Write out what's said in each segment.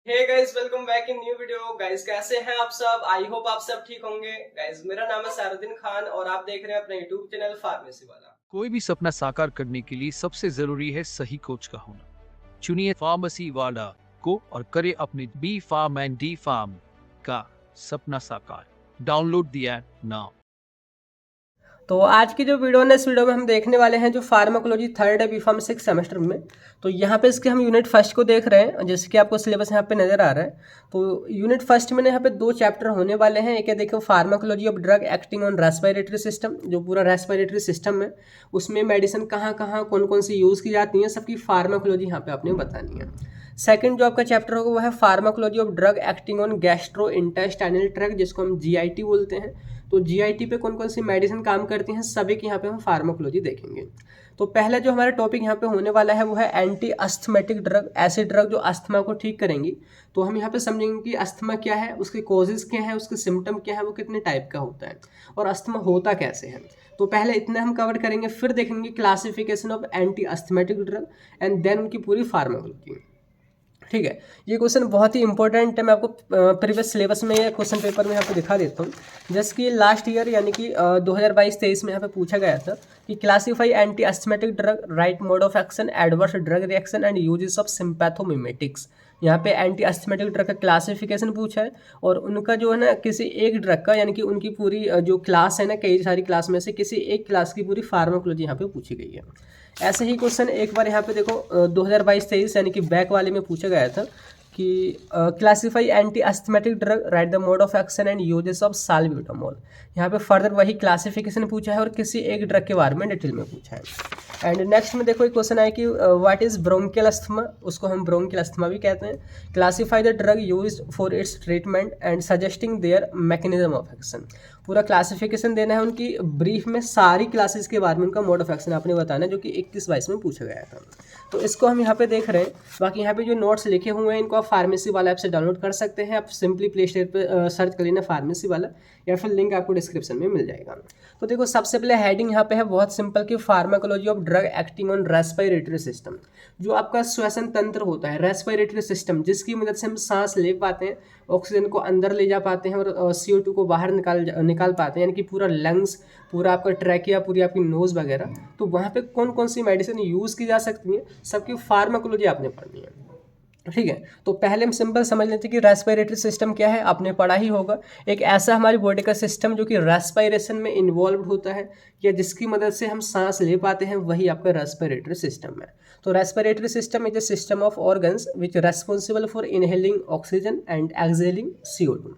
Hey guys, welcome back in new video. Guys कैसे हैं आप सब? आई होप आप सब ठीक होंगे। गाइस मेरा नाम है सारुद्दीन खान और आप देख रहे हैं अपना यूट्यूब चैनल फार्मेसी वाला। कोई भी सपना साकार करने के लिए सबसे जरूरी है सही कोच का होना। चुनिए फार्मेसी वाला को और करे अपने B pharm and D pharm का सपना साकार। Download the app now. तो आज की जो वीडियो है, इस वीडियो में हम देखने वाले हैं जो फार्माकोलॉजी थर्ड है बीफार्म 6 सेमेस्टर में। तो यहाँ पे इसके हम यूनिट फर्स्ट को देख रहे हैं, जैसे कि आपको सिलेबस यहाँ पे नजर आ रहा है। तो यूनिट फर्स्ट में यहाँ पे 2 चैप्टर होने वाले हैं। एक है देखो pharmacology of drug acting on respiratory system, जो पूरा रेस्पिरेटरी सिस्टम है उसमें मेडिसिन कहाँ कहाँ कौन कौन सी यूज़ की जाती है, सबकी फार्माकोलॉजी यहाँ पे आपने बतानी है। सेकंड जो आपका चैप्टर होगा वो है pharmacology of drug acting on gastro intestinal tract, जिसको हम जीआईटी बोलते हैं। तो जीआईटी पे कौन कौन सी मेडिसिन काम करती हैं सभी की यहाँ पे हम फार्माकोलॉजी देखेंगे। तो पहला जो हमारा टॉपिक यहाँ पे होने वाला है वो है एंटी अस्थमेटिक ड्रग, ऐसे ड्रग जो अस्थमा को ठीक करेंगी। तो हम यहाँ पे समझेंगे कि अस्थमा क्या है, उसके कॉजेज क्या है, उसके सिम्टम क्या है, वो कितने टाइप का होता है और अस्थमा होता कैसे है। तो पहले इतना हम कवर करेंगे, फिर देखेंगे classification of anti asthmatic drug and then उनकी पूरी फार्माकोलॉजी। ठीक है, ये क्वेश्चन बहुत ही इंपॉर्टेंट है। मैं आपको प्रीवियस सिलेबस में या क्वेश्चन पेपर में यहाँ पे दिखा देता हूँ। जैसे कि लास्ट ईयर यानी कि 2022-23 में यहाँ पे पूछा गया था कि classify anti asthmatic drug, right mode of action, adverse drug reaction and uses of sympathomimetics. यहाँ पे एंटी अस्थमेटिक ड्रग का क्लासिफिकेशन पूछा है और उनका जो है ना किसी एक ड्रग का यानी कि उनकी पूरी जो क्लास है ना, कई सारी क्लास में से किसी एक क्लास की पूरी फार्माकोलॉजी यहाँ पे पूछी गई है। ऐसे ही क्वेश्चन एक बार यहाँ पे देखो 2022-23 यानी कि बैक वाले में पूछा गया था कि classify anti asthmatic drug, right the mode of action and uses of salbutamol. यहाँ पे फर्दर वही क्लासिफिकेशन पूछा है और किसी एक ड्रग के बारे में डिटेल में पूछा है। एंड नेक्स्ट में देखो एक क्वेश्चन है कि व्हाट इज ब्रोंकियल अस्थमा, उसको हम ब्रोंकियल अस्थमा भी कहते हैं। Classify the drug used for its treatment and suggesting there mechanism of action. पूरा क्लासिफिकेशन देना है उनकी, ब्रीफ में सारी क्लासेस के बारे में उनका मोड ऑफ एक्शन आपने बताना है, जो कि 21-22 में पूछा गया था। तो इसको हम यहाँ पे देख रहे हैं। बाकी यहाँ पे जो नोट्स लिखे हुए हैं इनको आप फार्मेसी वाला ऐप से डाउनलोड कर सकते हैं। आप सिंपली प्ले स्टोर पे सर्च कर लेना फार्मेसी वाला, या फिर लिंक आपको डिस्क्रिप्शन में मिल जाएगा। तो देखो सबसे पहले हेडिंग यहाँ पे है बहुत सिंपल कि pharmacology of drug acting on respiratory system. जो आपका श्वसन तंत्र होता है, रेस्पिरेटरी सिस्टम, जिसकी मदद से हम सांस ले पाते हैं, ऑक्सीजन को अंदर ले जा पाते हैं और CO2 को बाहर निकाल पाते हैं, यानी कि पूरा लंग्स, पूरा आपका ट्रैकिया, पूरी आपकी नोज़ वगैरह। तो वहाँ पे कौन कौन सी मेडिसिन यूज़ की जा सकती है, सबकी फार्माकोलॉजी आपने पढ़नी है। ठीक है, तो पहले हम सिंपल समझ लेते हैं कि रेस्पिरेटरी सिस्टम क्या है, आपने पढ़ा ही होगा। एक ऐसा हमारी बॉडी का सिस्टम जो कि रेस्पिरेशन में इन्वॉल्व होता है या जिसकी मदद से हम सांस ले पाते हैं, वही आपका रेस्पिरेटरी सिस्टम है। तो respiratory system is a system of organs which responsible for inhaling oxygen and exhaling CO2,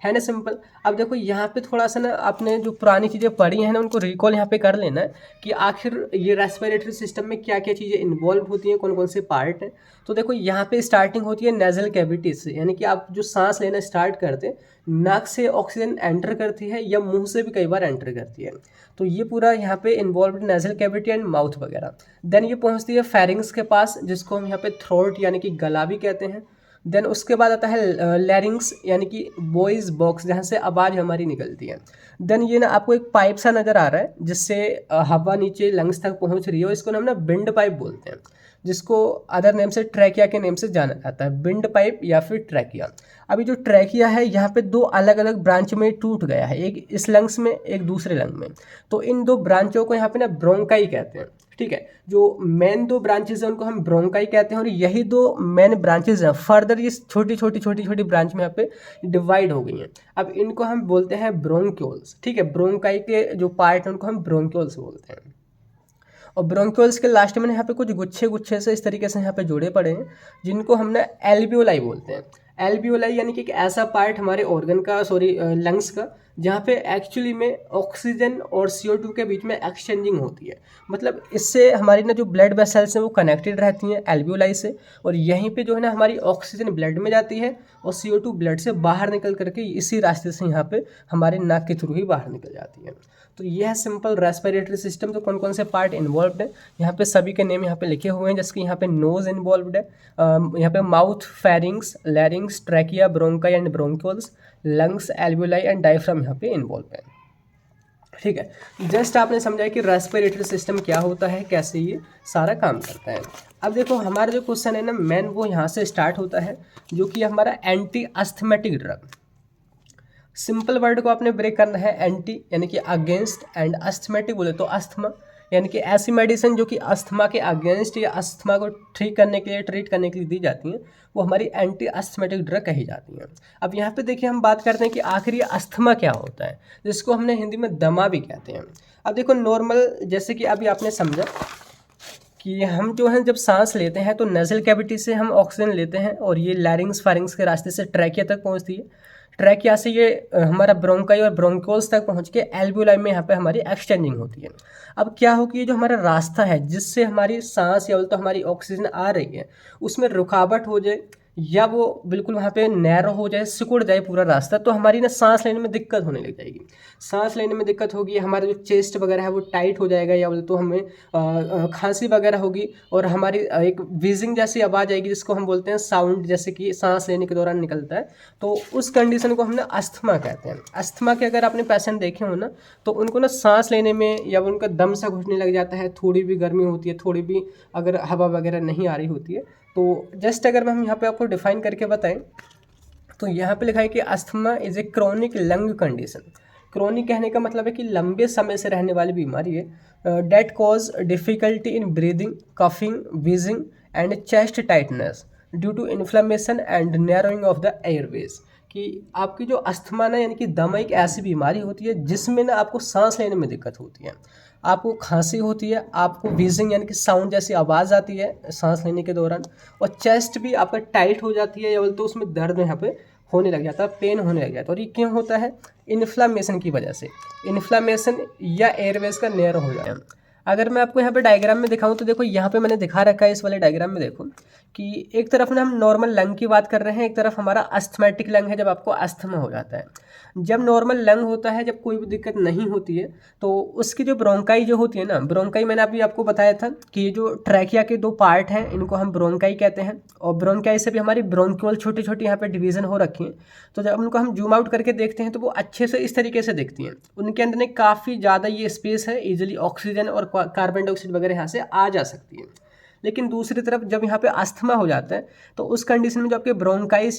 है ना सिंपल। अब देखो यहाँ पे थोड़ा सा ना आपने जो पुरानी चीज़ें पढ़ी हैं ना उनको रिकॉल यहाँ पे कर लेना है कि आखिर ये रेस्पिरेटरी सिस्टम में क्या क्या चीज़ें इन्वॉल्व होती हैं, कौन कौन से पार्ट हैं। तो देखो यहाँ पे स्टार्टिंग होती है नेजल कैविटी से, यानी कि आप जो सांस लेना स्टार्ट करते हैं, नाक से ऑक्सीजन एंटर करती है या मुंह से भी कई बार एंटर करती है। तो ये पूरा यहाँ पे involve nasal cavity and mouth वगैरह। देन ये पहुँचती है फेरिंग्स के पास, जिसको हम यहाँ पे थ्रोट यानी कि गला भी कहते हैं। देन उसके बाद आता है लैरिंग्स यानी कि वॉइस बॉक्स, जहाँ से आवाज़ हमारी निकलती है। देन ये ना आपको एक पाइप सा नज़र आ रहा है जिससे हवा नीचे लंग्स तक पहुँच रही है, और इसको हम ना विंड पाइप बोलते हैं, जिसको अदर नेम से ट्रैकिया के नेम से जाना जाता है, विंड पाइप या फिर ट्रैकिया। अभी जो ट्रैकिया है यहाँ पे 2 अलग अलग ब्रांच में टूट गया है, एक इस लंग्स में एक दूसरे लंग में। तो इन 2 ब्रांचों को यहाँ पे ना ब्रोंकाई कहते हैं। ठीक है, जो मेन 2 ब्रांचेज हैं उनको हम ब्रोंकाई कहते हैं, और यही 2 मेन ब्रांचेज हैं। फर्दर ये छोटी छोटी ब्रांच में यहाँ पे डिवाइड हो गई हैं। अब इनको हम बोलते हैं ब्रोंक्यूल्स। ठीक है, ब्रोंकाई के जो पार्ट हैं उनको हम ब्रोंक्यूल्स बोलते हैं। और ब्रोंक्यूल्स के लास्ट में यहाँ पे कुछ गुच्छे गुच्छे से इस तरीके से यहाँ पे जोड़े पड़े हैं, जिनको हम ना एल्वियोलाई बोलते हैं। एल्वियोलाई यानी कि एक ऐसा पार्ट हमारे ऑर्गन का, सॉरी लंग्स का, जहाँ पे एक्चुअली में ऑक्सीजन और CO2 के बीच में एक्सचेंजिंग होती है। मतलब इससे हमारी ना जो ब्लड वेसल्स हैं वो कनेक्टेड रहती हैं एल्वियोलाई से, और यहीं पे जो है ना हमारी ऑक्सीजन ब्लड में जाती है और CO2 ब्लड से बाहर निकल करके इसी रास्ते से यहाँ पे हमारे नाक के थ्रू ही बाहर निकल जाती है। तो यह है सिंपल रेस्पिरेटरी सिस्टम। तो कौन कौन से पार्ट इन्वॉल्व्ड है, यहाँ पे सभी के नेम यहाँ पे लिखे हुए हैं। जैसे कि यहाँ पे नोज इन्वॉल्व्ड है, यहाँ पे mouth, pharynx, लैरिंग्स, trachea, bronchi and bronchioles, lungs, alveoli and diaphragm यहाँ पे इन्वॉल्व है। ठीक है। जस्ट आपने समझा कि रेस्पिरेटरी सिस्टम क्या होता है, कैसे ये सारा काम करता है। अब देखो हमारा जो क्वेश्चन है ना मेन वो यहाँ से स्टार्ट होता है, जो कि हमारा anti asthmatic drug. Simple word को आपने ब्रेक करना है, एंटी यानी कि अगेंस्ट, एंड अस्थमेटिक बोले तो अस्थमा, यानी कि ऐसी मेडिसिन जो कि अस्थमा के अगेंस्ट या अस्थमा को ट्रीट करने के लिए दी जाती हैं, वो हमारी एंटी अस्थमेटिक ड्रग कही जाती हैं। अब यहाँ पे देखिए हम बात करते हैं कि आखिर ये अस्थमा क्या होता है, जिसको हमने हिंदी में दमा भी कहते हैं। अब देखो नॉर्मल, जैसे कि अभी आपने समझा कि हम जो है जब सांस लेते हैं तो नेजल कैविटी से हम ऑक्सीजन लेते हैं और ये लैरिंग्स फारिंग्स के रास्ते से ट्रैकिया तक पहुंचती है। ट्रैकिया से ये हमारा ब्रोंकाई और ब्रोंकोल्स तक पहुंच के एल्वियोलाई में यहाँ पे हमारी एक्सचेंजिंग होती है। अब क्या हो कि ये जो हमारा रास्ता है जिससे हमारी सांस या तो हमारी ऑक्सीजन आ रही है उसमें रुकावट हो जाए या वो बिल्कुल वहाँ पे नैरो हो जाए, सिकुड़ जाए पूरा रास्ता, तो हमारी ना सांस लेने में दिक्कत होने लग जाएगी। सांस लेने में दिक्कत होगी, हमारा जो चेस्ट वगैरह है वो टाइट हो जाएगा, या बोले तो हमें खांसी वगैरह होगी और हमारी एक व्हीजिंग जैसी आवाज़ आएगी जिसको हम बोलते हैं साउंड, जैसे कि सांस लेने के दौरान निकलता है। तो उस कंडीशन को हमने अस्थमा कहते हैं। अस्थमा के अगर आपने पेशेंट देखे हो ना तो उनको ना सांस लेने में या उनका दम सा घुटने लग जाता है, थोड़ी भी गर्मी होती है, थोड़ी भी अगर हवा वगैरह नहीं आ रही होती है। तो जस्ट अगर हम यहाँ पे आपको डिफाइन करके बताएं तो यहाँ पे लिखा है कि asthma is a chronic lung condition. Chronic कहने का मतलब है कि लंबे समय से रहने वाली बीमारी है। That cause difficulty in breathing, coughing, wheezing and chest tightness due to inflammation and narrowing of the airways. कि आपकी जो अस्थमा ना यानी कि दमा एक ऐसी बीमारी होती है जिसमें ना आपको सांस लेने में दिक्कत होती है, आपको खांसी होती है, आपको व्हीजिंग यानी कि साउंड जैसी आवाज़ आती है सांस लेने के दौरान, और चेस्ट भी आपका टाइट हो जाती है या बोलते तो उसमें दर्द यहाँ पे होने लग जाता है, पेन होने लग जाता है। और ये क्यों होता है? इन्फ्लामेशन की वजह से, इन्फ्लामेशन या एयरवेज का नैरो हो जाए। अगर मैं आपको यहाँ पे डायग्राम में दिखाऊं तो देखो यहाँ पे मैंने दिखा रखा है इस वाले डायग्राम में, देखो कि एक तरफ ना हम नॉर्मल लंग की बात कर रहे हैं, एक तरफ हमारा अस्थमेटिक लंग है जब आपको अस्थमा हो जाता है। जब नॉर्मल लंग होता है, जब कोई भी दिक्कत नहीं होती है, तो उसकी जो ब्रोंकाई जो होती है ना, ब्रोंकाई मैंने अभी आपको बताया था कि ये जो ट्रैकिया के दो पार्ट हैं इनको हम ब्रोंकाई कहते हैं, और ब्रोंकाई से भी हमारी ब्रोंक्यूल छोटी छोटी यहाँ पे डिवीजन हो रखी है। तो जब उनको हम जूम आउट करके देखते हैं तो वो अच्छे से इस तरीके से दिखती हैं, उनके अंदर में काफ़ी ज़्यादा ये स्पेस है, ईजिली ऑक्सीजन और कार्बन डाइऑक्साइड वगैरह यहाँ से आ जा सकती है। लेकिन दूसरी तरफ जब यहाँ पे अस्थमा हो जाता है तो उस कंडीशन में जो आपके ब्रोंकाई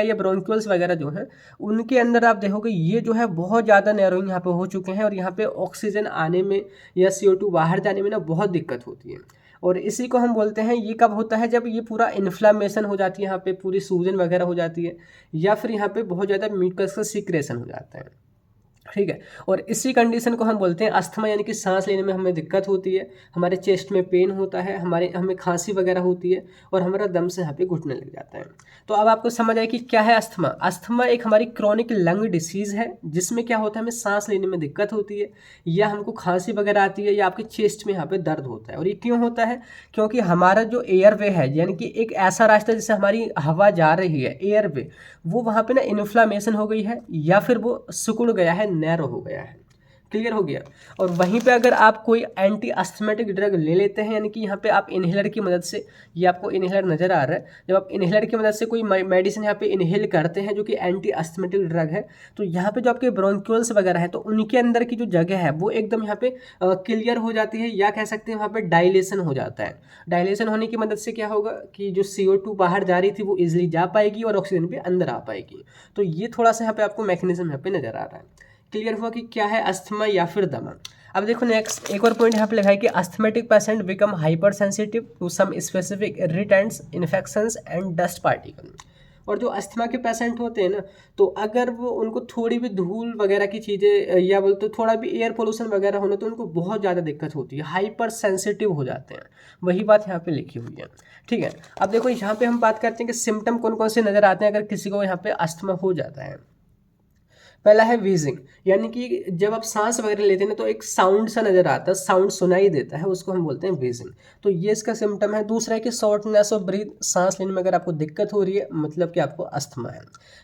या ब्रोंक्यूल्स वगैरह जो हैं उनके अंदर आप देखोगे ये जो है बहुत ज़्यादा नैरोइंग यहाँ पे हो चुके हैं, और यहाँ पे ऑक्सीजन आने में या CO2 बाहर जाने में ना बहुत दिक्कत होती है। और इसी को हम बोलते हैं, ये कब होता है? जब ये पूरा इन्फ्लामेशन हो जाती है, यहाँ पे पूरी सूजन वगैरह हो जाती है, या फिर यहाँ पे बहुत ज़्यादा म्यूकस का सीक्रेशन हो जाता है। ठीक है, और इसी कंडीशन को हम बोलते हैं अस्थमा, यानी कि सांस लेने में हमें दिक्कत होती है, हमारे चेस्ट में पेन होता है, हमें खांसी वगैरह होती है, और हमारा दम से यहाँ पे घुटने लग जाता है। तो अब आपको समझ आए कि क्या है अस्थमा। अस्थमा एक हमारी क्रॉनिक लंग डिसीज़ है जिसमें क्या होता है, हमें सांस लेने में दिक्कत होती है, या हमको खांसी वगैरह आती है, या आपके चेस्ट में यहाँ पे दर्द होता है। और ये क्यों होता है? क्योंकि हमारा जो एयरवे है, यानी कि एक ऐसा रास्ता जिससे हमारी हवा जा रही है, एयरवे, वो वहाँ पे ना इन्फ्लामेशन हो गई है, या फिर वो सिकुड़ गया है, नैरो हो गया है। क्लियर हो गया? और वहीं पे अगर आप कोई एंटी अस्थमेटिक ड्रग ले लेते हैं, यानी कि यहाँ पे आप इनहेलर की मदद से, ये आपको इनहेलर नज़र आ रहा है, जब आप इनहेलर की मदद से कोई मेडिसिन यहाँ पे इनहेल करते हैं जो कि एंटी अस्थमेटिक ड्रग है, तो यहाँ पे जो आपके ब्रोंक्यूल्स वगैरह है तो उनके अंदर की जो जगह है वो एकदम यहाँ पे क्लियर हो जाती है, या कह सकते हैं वहाँ पे डायलेशन हो जाता है। डायलेशन होने की मदद से क्या होगा कि जो CO2 बाहर जा रही थी वो इजिली जा पाएगी और ऑक्सीजन भी अंदर आ पाएगी। तो ये थोड़ा सा यहाँ पे आपको मैकेनिज्म यहाँ पे नज़र आ रहा है। क्लियर हुआ कि क्या है अस्थमा या फिर दमा। अब देखो नेक्स्ट एक और पॉइंट यहाँ पे लिखा है कि asthmatic patient become hyper sensitive to some specific irritants, infections and dust particle. और जो अस्थमा के पेशेंट होते हैं ना, तो अगर वो उनको थोड़ी भी धूल वगैरह की चीज़ें या बोलते थोड़ा भी एयर पोल्यूशन वगैरह होना तो उनको बहुत ज़्यादा दिक्कत होती है, हाइपर सेंसिटिव हो जाते हैं। वही बात यहाँ पे लिखी हुई है। ठीक है, अब देखो यहाँ पे हम बात करते हैं कि सिम्टम कौन कौन से नज़र आते हैं अगर किसी को यहाँ पे अस्थमा हो जाता है। पहला है व्हीजिंग, यानी कि जब आप सांस वगैरह लेते हैं ना तो एक साउंड सा नज़र आता है, साउंड सुनाई देता है, उसको हम बोलते हैं व्हीजिंग। तो ये इसका सिम्टम है। दूसरा है कि शॉर्टनेस ऑफ ब्रीथ, सांस लेने में अगर आपको दिक्कत हो रही है मतलब कि आपको अस्थमा है।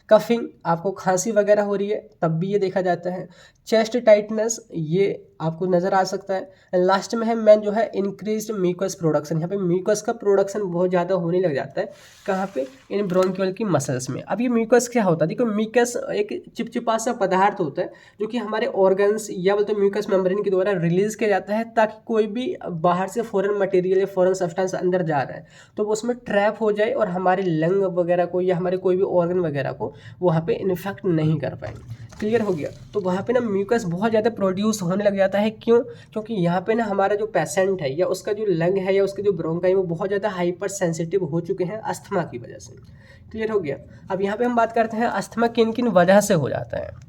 कफिंग, आपको खांसी वगैरह हो रही है तब भी ये देखा जाता है। चेस्ट टाइटनेस, ये आपको नज़र आ सकता है। एंड लास्ट में है मेन जो है इंक्रीज्ड म्यूकस प्रोडक्शन, यहाँ पे म्यूकस का प्रोडक्शन बहुत ज़्यादा होने लग जाता है। कहाँ पे? इन ब्रोंकियल की मसल्स में। अब ये म्यूकस क्या होता है? देखो म्यूकस एक चिपचिपा सा पदार्थ होता है जो कि हमारे ऑर्गन्स या बोलते म्यूकस मेम्ब्रेन के द्वारा रिलीज किया जाता है, ताकि कोई भी बाहर से फॉरेन मटेरियल या फॉरेन सब्सटेंस अंदर जा रहा है तो वो उसमें ट्रैप हो जाए और हमारे लंग वगैरह को या हमारे कोई भी ऑर्गन वगैरह को वहाँ पे इन्फेक्ट नहीं कर पाएंगे। क्लियर हो गया? तो वहाँ पे ना म्यूकस बहुत ज़्यादा प्रोड्यूस होने लग जाता है। क्यों? क्योंकि यहाँ पे ना हमारा जो पेशेंट है या उसका जो लंग है या उसके जो ब्रोंकाई वो बहुत ज़्यादा हाइपर सेंसिटिव हो चुके हैं अस्थमा की वजह से। क्लियर हो गया? अब यहाँ पे हम बात करते हैं अस्थमा किन किन वजह से हो जाता है।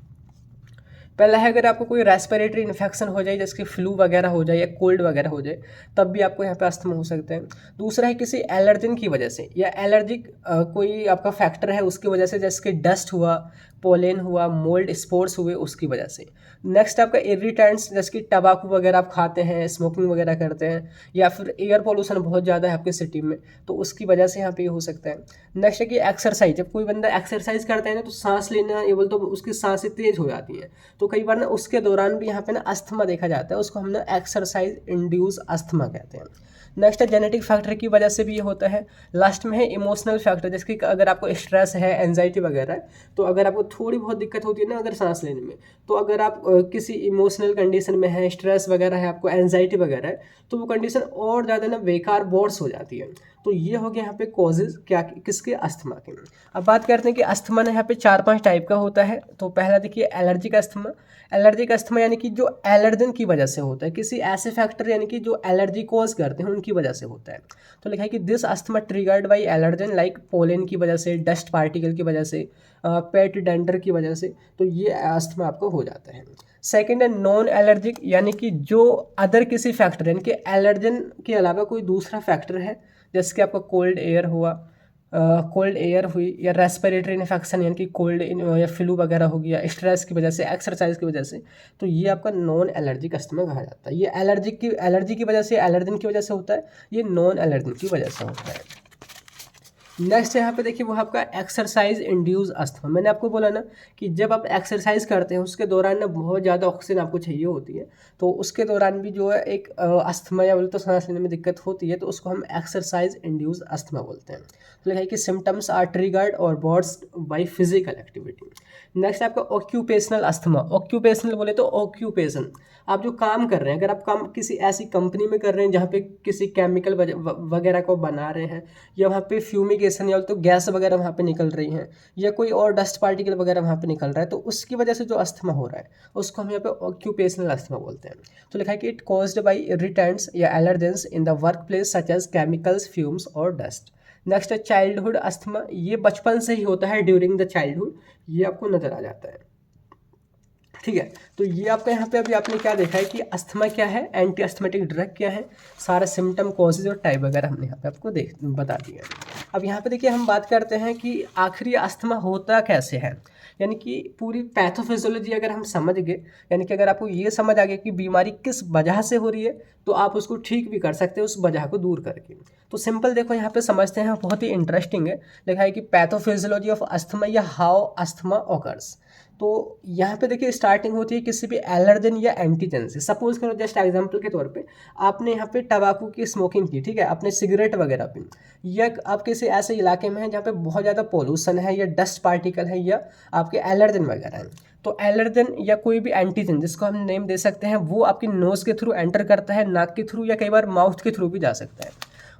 पहला है अगर आपको कोई रेस्पिरेटरी इन्फेक्शन हो जाए, जैसे कि फ्लू वगैरह हो जाए या कोल्ड वगैरह हो जाए, तब भी आपको यहाँ पे अस्थमा हो सकता है। दूसरा है किसी एलर्जन की वजह से या एलर्जिक कोई आपका फैक्टर है उसकी वजह से, जैसे कि डस्ट हुआ, पोलेन हुआ, मोल्ड स्पोर्स हुए उसकी वजह से। नेक्स्ट आपका इरिटेंट्स, जैसे कि टबाकू वगैरह आप खाते हैं, स्मोकिंग वगैरह करते हैं, या फिर एयर पोल्यूशन बहुत ज़्यादा है आपके सिटी में तो उसकी वजह से यहाँ पे ये हो सकता है। नेक्स्ट है कि एक्सरसाइज, जब कोई बंदा एक्सरसाइज करता है ना तो सांस लेना ये बोल तो उसकी सांसें तेज हो जाती हैं, तो कई बार ना उसके दौरान भी यहाँ पे ना अस्थमा देखा जाता है, उसको हम ना एक्सरसाइज इंड्यूस अस्थमा कहते हैं। नेक्स्ट है जेनेटिक फैक्टर की वजह से भी ये होता है। लास्ट में है इमोशनल फैक्टर, जैसे कि अगर आपको स्ट्रेस है, एंजाइटी वगैरह है, तो अगर आपको थोड़ी बहुत दिक्कत होती है ना अगर सांस लेने में, तो अगर आप किसी इमोशनल कंडीशन में है, स्ट्रेस वगैरह है, आपको एंजाइटी वगैरह है, तो वो कंडीशन और ज़्यादा ना बेकार बोर्स हो जाती है। तो ये हो गया यहाँ पे कॉजेज क्या किसके? अस्थमा के। अब बात करते हैं कि अस्थमा ना यहाँ पे 4-5 टाइप का होता है। तो पहला देखिए एलर्जिक अस्थमा। एलर्जिक अस्थमा यानी कि जो एलर्जन की वजह से होता है, किसी ऐसे फैक्टर यानी कि जो एलर्जी कॉज करते हैं उनकी वजह से होता है। तो लिखा है कि this asthma triggered by allergen like pollen की वजह से, डस्ट पार्टिकल की वजह से, पेट डेंडर की वजह से, तो ये अस्थमा आपको हो जाता है। सेकेंड है नॉन एलर्जिक, यानी कि जो अदर किसी फैक्टर यानी कि एलर्जन के अलावा कोई दूसरा फैक्टर है, जैसे कि आपका कोल्ड एयर हुआ, कोल्ड एयर हुई, या रेस्पिरेटरी इन्फेक्शन यानी कि कोल्ड या फ्लू वगैरह हो गया स्ट्रेस की वजह से, एक्सरसाइज की वजह से, तो ये आपका नॉन एलर्जिक अस्थमा कहा जाता है। ये एलर्जी की वजह से, एलर्जन की वजह से होता है, ये नॉन एलर्जन की वजह से होता है। नेक्स्ट यहाँ पे देखिए वो आपका एक्सरसाइज इंड्यूस अस्थमा। मैंने आपको बोला ना कि जब आप एक्सरसाइज करते हैं उसके दौरान ना बहुत ज़्यादा ऑक्सीजन आपको चाहिए होती है, तो उसके दौरान भी जो है एक अस्थमा या बोले तो सांस लेने में दिक्कत होती है, तो उसको हम एक्सरसाइज इंड्यूस अस्थमा बोलते हैं। तो लिखा है कि सिम्टम्स आर ट्रिगर्ड और बॉड्स बाई फिजिकल एक्टिविटी। नेक्स्ट आपका ऑक्यूपेशनल अस्थमा। ऑक्यूपेशनल बोले तो ऑक्यूपेशन, आप जो काम कर रहे हैं, अगर आप काम किसी ऐसी कंपनी में कर रहे हैं जहाँ पे किसी केमिकल वगैरह को बना रहे हैं, या वहाँ पे फ्यूमिगेशन या तो गैस वगैरह वहाँ पे निकल रही हैं, या कोई और डस्ट पार्टिकल वगैरह वहाँ पे निकल रहा है, तो उसकी वजह से जो अस्थमा हो रहा है उसको हम यहाँ पे ऑक्यूपेशनल अस्थमा बोलते हैं। तो लिखा है कि इट कॉज्ड बाई इरिटेंट्स या allergens in the work place such as chemicals, fumes और डस्ट। नेक्स्ट है चाइल्डहुड अस्थमा। ये बचपन से ही होता है, ड्यूरिंग द चाइल्डहुड, ये आपको नजर आ जाता है। ठीक है, तो ये आपका यहाँ पे अभी आपने क्या देखा है कि अस्थमा क्या है, एंटी अस्थमेटिक ड्रग क्या है, सारा सिम्टम, कॉजेज और टाइप वगैरह हमने यहाँ पे आपको बता दिया है। अब यहाँ पे देखिए हम बात करते हैं कि आखिरी अस्थमा होता कैसे है, यानी कि पूरी पैथोफिजियोलॉजी अगर हम समझ गए, यानी कि अगर आपको ये समझ आ गया कि बीमारी किस वजह से हो रही है, तो आप उसको ठीक भी कर सकते हैं उस वजह को दूर करके। तो सिंपल देखो यहाँ पे समझते हैं, बहुत ही इंटरेस्टिंग है। लिखा है कि पैथोफिजियोलॉजी ऑफ अस्थमा या हाउ अस्थमा ऑकर्स। तो यहाँ पे देखिए स्टार्टिंग होती है किसी भी एलर्जन या एंटीजन से। सपोज करो जस्ट एग्जांपल के तौर पे आपने यहाँ पे टबाकू की स्मोकिंग की, ठीक है, आपने सिगरेट वगैरह पी, या आप किसी ऐसे इलाके में हैं जहाँ पे बहुत ज़्यादा पोल्यूशन है या डस्ट पार्टिकल है या आपके एलर्जन वगैरह हैं, तो एलर्जन या कोई भी एंटीजन जिसको हम नेम दे सकते हैं, वो आपकी नोज़ के थ्रू एंटर करता है, नाक के थ्रू या कई बार माउथ के थ्रू भी जा सकता है,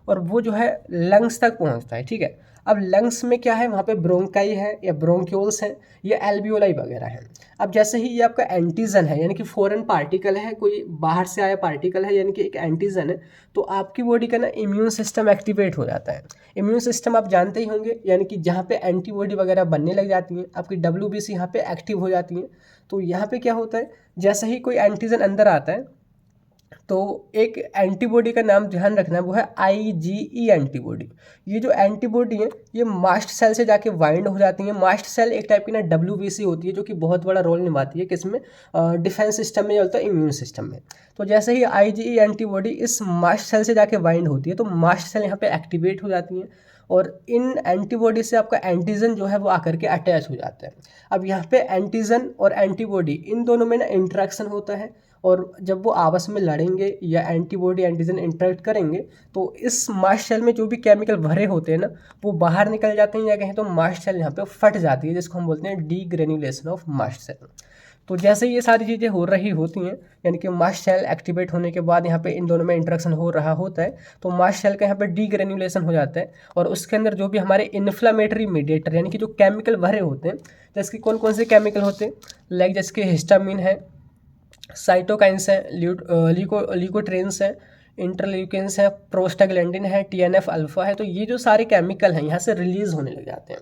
और वो जो है लंग्स तक पहुँचता है। ठीक है, अब लंग्स में क्या है, वहाँ पे ब्रोंकाई है या ब्रोंक्यूल्स है या एल्वियोलाई वगैरह है। अब जैसे ही ये आपका एंटीजन है, यानी कि फॉरेन पार्टिकल है, कोई बाहर से आया पार्टिकल है, यानी कि एक एंटीजन है, तो आपकी बॉडी का ना इम्यून सिस्टम एक्टिवेट हो जाता है। इम्यून सिस्टम आप जानते ही होंगे, यानी कि जहाँ पे एंटीबॉडी वगैरह बनने लग जाती हैं, आपकी WBC यहाँ पे एक्टिव हो जाती हैं। तो यहाँ पे क्या होता है, जैसे ही कोई एंटीजन अंदर आता है तो एक एंटीबॉडी का नाम ध्यान रखना है, वो है IgE एंटीबॉडी। ये जो एंटीबॉडी है ये मास्ट सेल से जाके बाइंड हो जाती है। मास्ट सेल एक टाइप की ना WBC होती है जो कि बहुत बड़ा रोल निभाती है किसमें, डिफेंस सिस्टम में या तो इम्यून सिस्टम में। तो जैसे ही IgE एंटीबॉडी इस मास्ट सेल से जाके बाइंड होती है तो मास्ट सेल यहाँ पे एक्टिवेट हो जाती हैं, और इन एंटीबॉडी से आपका एंटीजन जो है वो आकर के अटैच हो जाता है। अब यहाँ पे एंटीजन और एंटीबॉडी इन दोनों में ना इंटरेक्शन होता है, और जब वो आपस में लड़ेंगे या एंटीबॉडी एंटीजन इंटरेक्ट करेंगे तो इस मास्ट सेल में जो भी केमिकल भरे होते हैं ना वो बाहर निकल जाते हैं, या कहें तो मास्ट सेल यहाँ पे फट जाती है, जिसको हम बोलते हैं डीग्रेन्युलेशन ऑफ मास्ट सेल। तो जैसे ये सारी चीज़ें हो रही होती हैं, यानी कि मास्ट सेल एक्टिवेट होने के बाद यहाँ पे इन दोनों में इंटरेक्शन हो रहा होता है, तो मास्ट सेल का यहाँ पे डीग्रेन्युलेशन हो जाता है, और उसके अंदर जो भी हमारे इन्फ्लामेटरी मीडिएटर यानी कि जो केमिकल भरे होते हैं, जैसे कि कौन कौन से केमिकल होते हैं, लाइक जैसे कि हिस्टामिन है, साइटोकाइंस है, ल्यूकोट्रेन्स है, इंटरल्यूकिन्स है, प्रोस्टाग्लैंडिन है, TNF अल्फा है। तो ये जो सारे केमिकल हैं यहाँ से रिलीज होने लग जाते हैं।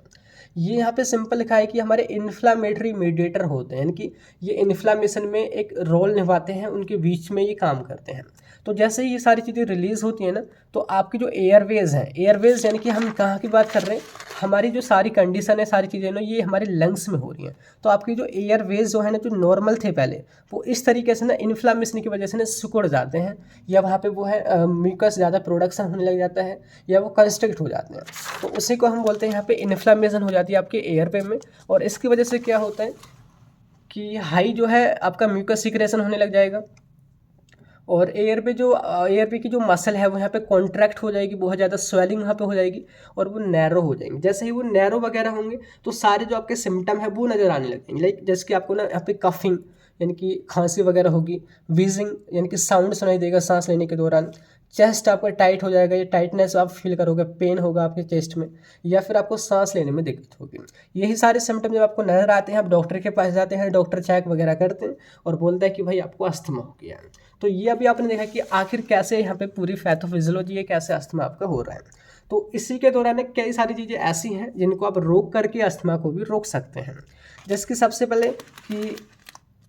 ये यहाँ पे सिंपल लिखा है कि हमारे इन्फ्लामेटरी मीडिएटर होते हैं, यानी कि ये इन्फ्लामेशन में एक रोल निभाते हैं, उनके बीच में ये काम करते हैं। तो जैसे ही ये सारी चीज़ें रिलीज़ होती हैं ना, तो आपकी जो एयरवेज हैं, एयरवेज यानी कि हम कहाँ की बात कर रहे हैं, हमारी जो सारी कंडीशन है, सारी चीज़ें ना ये हमारे लंग्स में हो रही हैं। तो आपकी जो एयरवेज जो है ना, जो नॉर्मल थे पहले, वो इस तरीके से ना इन्फ्लामेशन की वजह से ना सिकुड़ जाते हैं, या वहाँ पे वो है म्यूकस ज़्यादा प्रोडक्शन होने लग जाता है, या वो कंस्ट्रिक्ट हो जाते हैं। तो उसी को हम बोलते हैं यहाँ पे इन्फ्लामेशन हो जाती है आपके एयरवे में, और इसकी वजह से क्या होता है कि हाई जो है आपका म्यूकस सिक्रेशन होने लग जाएगा, और एयर पे की जो मसल है वो यहाँ पे कॉन्ट्रैक्ट हो जाएगी, बहुत ज़्यादा स्वेलिंग वहाँ पे हो जाएगी, और वो नैरो हो जाएंगे। जैसे ही वो नैरो वगैरह होंगे तो सारे जो आपके सिम्टम है वो नज़र आने लगेंगे, लाइक जैसे कि आपको ना यहाँ पे कफिंग यानी कि खांसी वगैरह होगी, वीजिंग यानी कि साउंड सुनाई देगा सांस लेने के दौरान, चेस्ट आपका टाइट हो जाएगा, ये टाइटनेस आप फील करोगे, पेन होगा आपके चेस्ट में, या फिर आपको सांस लेने में दिक्कत होगी। यही सारे सिम्टम जब आपको नजर आते हैं, आप डॉक्टर के पास जाते हैं, डॉक्टर चेक वगैरह करते हैं और बोलता है कि भाई आपको अस्थमा हो गया है। तो ये अभी आपने देखा कि आखिर कैसे यहाँ पे पूरी पैथोफिजियोलॉजी है, कैसे अस्थमा आपका हो रहा है। तो इसी के दौरान कई सारी चीज़ें ऐसी हैं जिनको आप रोक करके अस्थमा को भी रोक सकते हैं। जैसे कि सबसे पहले कि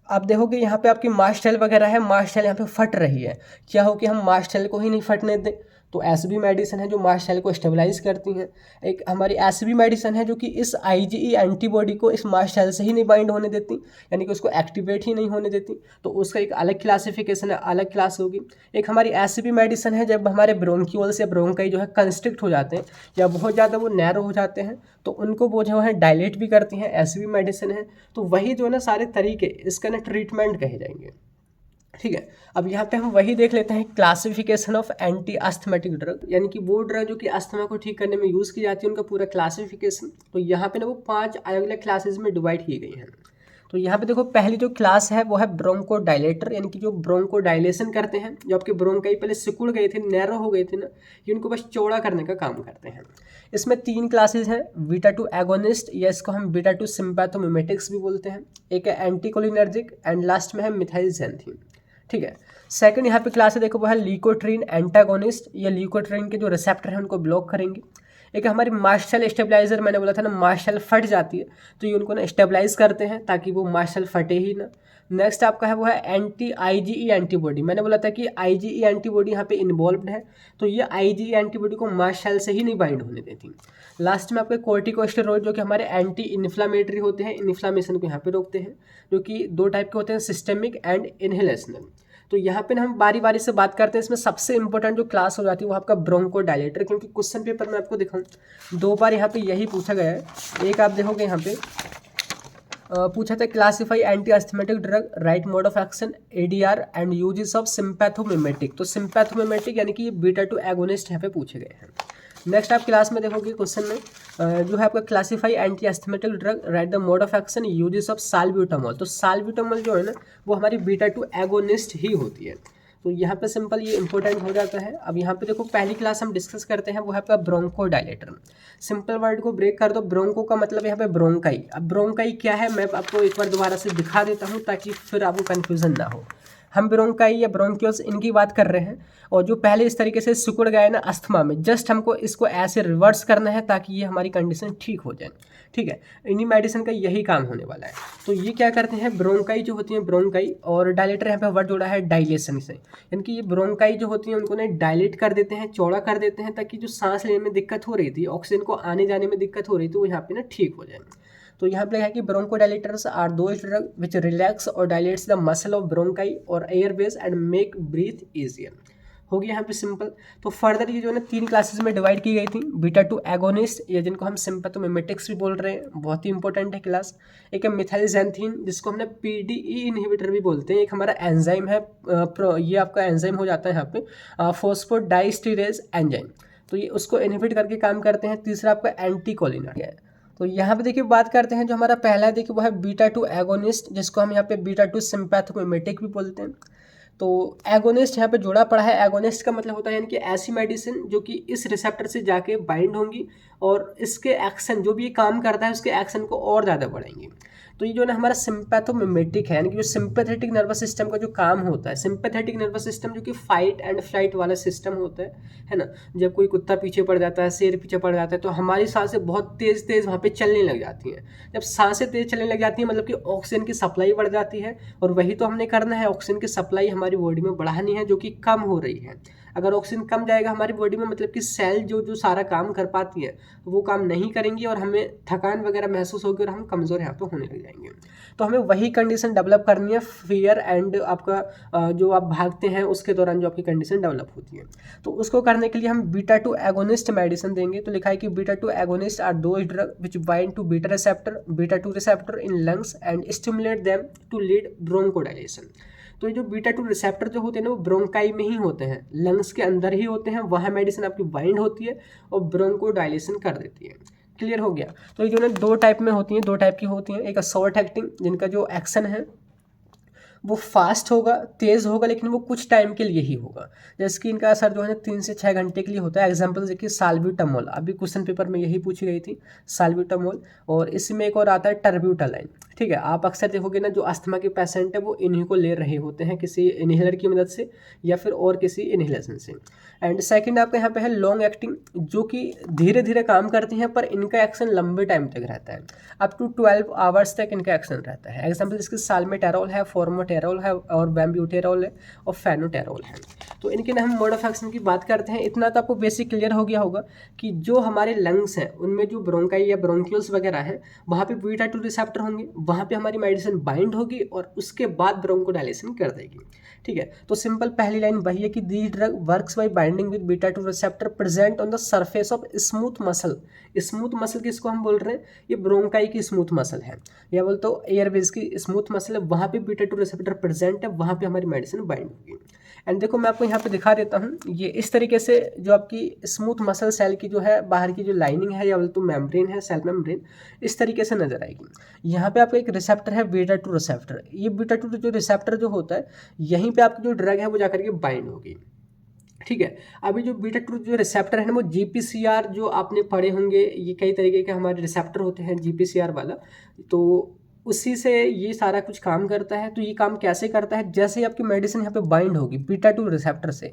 आप देखोगे यहाँ पे आपकी मास्ट सेल वगैरह है, मास्ट सेल यहाँ पे फट रही है, क्या हो कि हम मास्ट सेल को ही नहीं फटने दें, तो ऐसी भी मेडिसिन है जो मास्ट सेल को स्टेबलाइज करती हैं। एक हमारी ऐसी भी मेडिसिन है जो कि इस IgE एंटीबॉडी को इस मास्ट सेल से ही नहीं बाइंड होने देती, यानी कि उसको एक्टिवेट ही नहीं होने देती, तो उसका एक अलग क्लासिफिकेशन है, अलग क्लास होगी। एक हमारी ऐसी भी मेडिसिन है जब हमारे ब्रोंक्यूल्स या ब्रोंकाई जो है कंस्ट्रिक्ट हो जाते हैं या बहुत ज़्यादा वो नैरो हो जाते हैं, तो उनको वो जो है डायलेट भी करती हैं, ऐसी भी मेडिसिन है। तो वही जो है ना सारे तरीके इसका ना ट्रीटमेंट कहे जाएंगे, ठीक है। अब यहाँ पे हम वही देख लेते हैं classification of anti asthmatic drug, यानी कि वो ड्रग जो कि अस्थमा को ठीक करने में यूज़ की जाती है, उनका पूरा क्लासिफिकेशन। तो यहाँ पे ना वो 5 अलग अलग क्लासेस में डिवाइड की गई हैं। तो यहाँ पे देखो पहली जो क्लास है वो है ब्रोंको डायलेटर, यानी कि जो ब्रोंको डायलेशन करते हैं, जो आपके ब्रोंकाई पहले सिकुड़ गए थे, नैरो हो गए थे ना, ये उनको बस चौड़ा करने का काम करते हैं। इसमें 3 क्लासेस हैं, बीटा 2 एगोनिस्ट, या इसको हम बीटा 2 सिम्पैथोमिमेटिक्स भी बोलते हैं, एक है एंटीकोलिनर्जिक, एंड लास्ट में है मिथाइलजेंथीन, ठीक है। सेकंड यहाँ पे क्लास है देखो वो है ल्यूकोट्रीन एंटागोनिस्ट, या ल्यूकोट्रीन के जो रिसेप्टर हैं उनको ब्लॉक करेंगे। एक हमारी मास्ट सेल स्टेबलाइजर, मैंने बोला था ना मास्ट सेल फट जाती है, तो ये उनको ना स्टेबलाइज करते हैं ताकि वो मास्ट सेल फटे ही ना। नेक्स्ट आपका है वो है एंटी IgE एंटीबॉडी, मैंने बोला था कि IgE एंटीबॉडी यहाँ पे इन्वॉल्व्ड है, तो ये IgE एंटीबॉडी को मास्ट सेल से ही नहीं बाइंड होने देती। लास्ट में आपके कोर्टिकोस्टेरॉइड जो कि हमारे एंटी इन्फ्लामेटरी होते हैं, इन्फ्लामेशन को यहाँ पे रोकते हैं, जो कि 2 टाइप के होते हैं, सिस्टेमिक एंड इनहेलेशनल। तो यहाँ पे ना हम बारी बारी से बात करते हैं। इसमें सबसे इंपॉर्टेंट जो क्लास हो जाती है वो आपका ब्रोंको डायलेटर, क्योंकि क्वेश्चन पेपर में आपको दिखाऊं 2 बार यहाँ पे यही पूछा गया है। एक आप देखोगे यहाँ पे पूछा था classify anti asthmatic drug, right mode of action, ADR and uses of sympathomimetic. तो सिम्पैथोमिमेटिक यानी कि ये बीटा 2 एगोनिस्ट यहाँ पे पूछे गए हैं। नेक्स्ट आप क्लास में देखोगे क्वेश्चन में जो है आपका classify anti asthmatic drug, right the mode of action, uses of salbutamol. तो साल्ब्यूटामॉल जो है ना वो हमारी बीटा 2 एगोनिस्ट ही होती है। तो यहाँ पे सिंपल ये इंपॉर्टेंट हो जाता है। अब यहाँ पे देखो पहली क्लास हम डिस्कस करते हैं वो है आपका ब्रोंको डायलेटर। सिंपल वर्ड को ब्रेक कर दो, ब्रोंको का मतलब यहाँ पे ब्रोंकाई। अब ब्रोंकाई क्या है मैं आपको एक बार दोबारा से दिखा देता हूँ ताकि फिर आपको कन्फ्यूजन ना हो। हम ब्रोंकाई या ब्रोंक्यूल्स इनकी बात कर रहे हैं, और जो पहले इस तरीके से सिकुड़ गए ना अस्थमा में, जस्ट हमको इसको ऐसे रिवर्स करना है ताकि ये हमारी कंडीशन ठीक हो जाए, ठीक है। इन्हीं मेडिसिन का यही काम होने वाला है। तो ये क्या करते हैं, ब्रोंकाई जो होती है, ब्रोंकाई और डायलेटर यहाँ पे वर्ड जोड़ा है डायलेशन से, यानी कि ये ब्रोंकाई जो होती है उनको ना डायलेट कर देते हैं, चौड़ा कर देते हैं, ताकि जो सांस लेने में दिक्कत हो रही थी, ऑक्सीजन को आने जाने में दिक्कत हो रही थी, वो यहाँ पे ना ठीक हो जाए। तो यहाँ पे है कि bronchodilators are those drug which relax और dilates the muscle of bronchi और airways and make breathe easier. हो गया यहाँ पे सिंपल। तो फर्दर ये जो है ना 3 क्लासेस में डिवाइड की गई थी, बीटा 2 एगोनिस्ट या जिनको हम सिम्पैथोमिमेटिक्स भी बोल रहे हैं, बहुत ही इंपॉर्टेंट है क्लास। एक है मिथाइलजैंथीन जिसको हमने पीडीई इनहिबिटर भी बोलते हैं, एक हमारा एंजाइम है, ये आपका एंजाइम हो जाता है यहाँ पे फॉस्फोडाइस्टीरेज एंजाइम, तो ये उसको इनहिबिट करके काम करते हैं। तीसरा आपका एंटीकोलिन है। तो यहाँ पे देखिए बात करते हैं जो हमारा पहला है, देखिए वो है बीटा 2 एगोनिस्ट जिसको हम यहाँ पे बीटा 2 सिम्पैथोमिमेटिक भी बोलते हैं। तो एगोनिस्ट यहाँ पे जोड़ा पड़ा है। एगोनिस्ट का मतलब होता है यानी कि ऐसी मेडिसिन जो कि इस रिसेप्टर से जाके बाइंड होंगी और इसके एक्शन जो भी ये काम करता है उसके एक्शन को और ज़्यादा बढ़ाएंगी। तो ये जो ना हमारा सिम्पैथोमिमेटिक है, यानी कि जो सिंपैथेटिक नर्वस सिस्टम का जो काम होता है, सिंपैथेटिक नर्वस सिस्टम जो कि फाइट एंड फ्लाइट वाला सिस्टम होता है ना। जब कोई कुत्ता पीछे पड़ जाता है, शेर पीछे पड़ जाता है, तो हमारी सांसें बहुत तेज़ तेज़ वहाँ पे चलने लग जाती हैं। जब सांसें तेज़ चलने लग जाती हैं मतलब कि ऑक्सीजन की सप्लाई बढ़ जाती है, और वही तो हमने करना है, ऑक्सीजन की सप्लाई हमारी बॉडी में बढ़ानी है जो कि कम हो रही है। अगर ऑक्सीजन कम जाएगा हमारी बॉडी में मतलब कि सेल जो जो सारा काम कर पाती है वो काम नहीं करेंगी और हमें थकान वगैरह महसूस होगी और हम कमज़ोर यहाँ पे होने लग जाएंगे। तो हमें वही कंडीशन डेवलप करनी है, फियर एंड आपका जो आप भागते हैं उसके दौरान जो आपकी कंडीशन डेवलप होती है। तो उसको करने के लिए हम बीटा 2 एगोनिस्ट मेडिसिन देंगे। तो लिखा है कि beta 2 agonist are those drug which bind to beta 2 receptor in lungs and stimulate them to lead bronchodilation. तो ये जो बीटा 2 रिसेप्टर जो होते हैं ना वो ब्रोंकाई में ही होते हैं, लंग्स के अंदर ही होते हैं, वहाँ मेडिसिन आपकी बाइंड होती है और ब्रोंकोडाइलेशन कर देती है। क्लियर हो गया। तो ये जो है 2 टाइप में होती हैं, 2 टाइप की होती हैं। एक शॉर्ट एक्टिंग जिनका जो एक्शन है वो फास्ट होगा, तेज़ होगा, लेकिन वो कुछ टाइम के लिए ही होगा। जैसे कि इनका असर जो है ना 3 से 6 घंटे के लिए होता है। एग्जाम्पल देखिए साल्ब्यूटामोल, अभी क्वेश्चन पेपर में यही पूछी गई थी साल्ब्यूटामोल। और इसमें एक और आता है टर्ब्यूटालाइन। ठीक है, आप अक्सर देखोगे ना जो अस्थमा के पेशेंट है वो इन्हीं को ले रहे होते हैं किसी इन्हेलर की मदद से या फिर और किसी इन्हेलेशन से। एंड सेकंड आपका यहाँ पे है लॉन्ग एक्टिंग, जो कि धीरे धीरे काम करती हैं पर इनका एक्शन लंबे टाइम तक रहता है, अप टू 12 आवर्स तक इनका एक्शन रहता है। एग्जाम्पल इसके साल्मेटेरॉल है, फॉर्मोटेरॉल है और बैम्ब्यूटेरॉल है और फेनोटेरॉल है। तो इनके ना हम मोड ऑफ एक्शन की बात करते हैं। इतना तो आपको बेसिक क्लियर हो गया होगा कि जो हमारे लंग्स हैं उनमें जो ब्रोंकाई या ब्रोंक्यूल्स वगैरह हैं वहाँ पे बीटा 2 रिसेप्टर होंगे, वहाँ पे हमारी मेडिसिन बाइंड होगी और उसके बाद ब्रोंकोडाइलेशन कर देगी। ठीक है, तो सिंपल पहली लाइन वही है कि the drug works bye binding with beta 2 receptor present on the surface of smooth muscle. Smooth muscle किसको हम बोल रहे हैं, ये ब्रोंकाई की स्मूथ मसल है या बोलते हो एयरवेज की स्मूथ मसल है, वहाँ पे बीटा 2 रिसेप्टर प्रेजेंट है, वहाँ पे हमारी मेडिसिन बाइंड होगी। एंड देखो मैं आपको यहाँ पे दिखा देता हूँ, ये इस तरीके से जो आपकी स्मूथ मसल सेल की जो है बाहर की जो लाइनिंग है या बोलते तो मेम्ब्रेन है, सेल मेम्ब्रेन, इस तरीके से नजर आएगी। यहाँ पे आपका एक रिसेप्टर है बीटा 2 रिसेप्टर। ये बीटा 2 जो रिसेप्टर जो होता है यहीं पे आपकी जो ड्रग है वो जाकर के बाइंड होगी। ठीक है, अभी जो बीटा 2 जो रिसेप्टर है ना वो जीपीसीआर जो आपने पढ़े होंगे, ये कई तरीके के हमारे रिसेप्टर होते हैं जीपीसीआर वाला, तो उसी से ये सारा कुछ काम करता है। तो ये काम कैसे करता है, जैसे ही आपकी मेडिसिन यहाँ पे बाइंड होगी बीटा 2 रिसेप्टर से,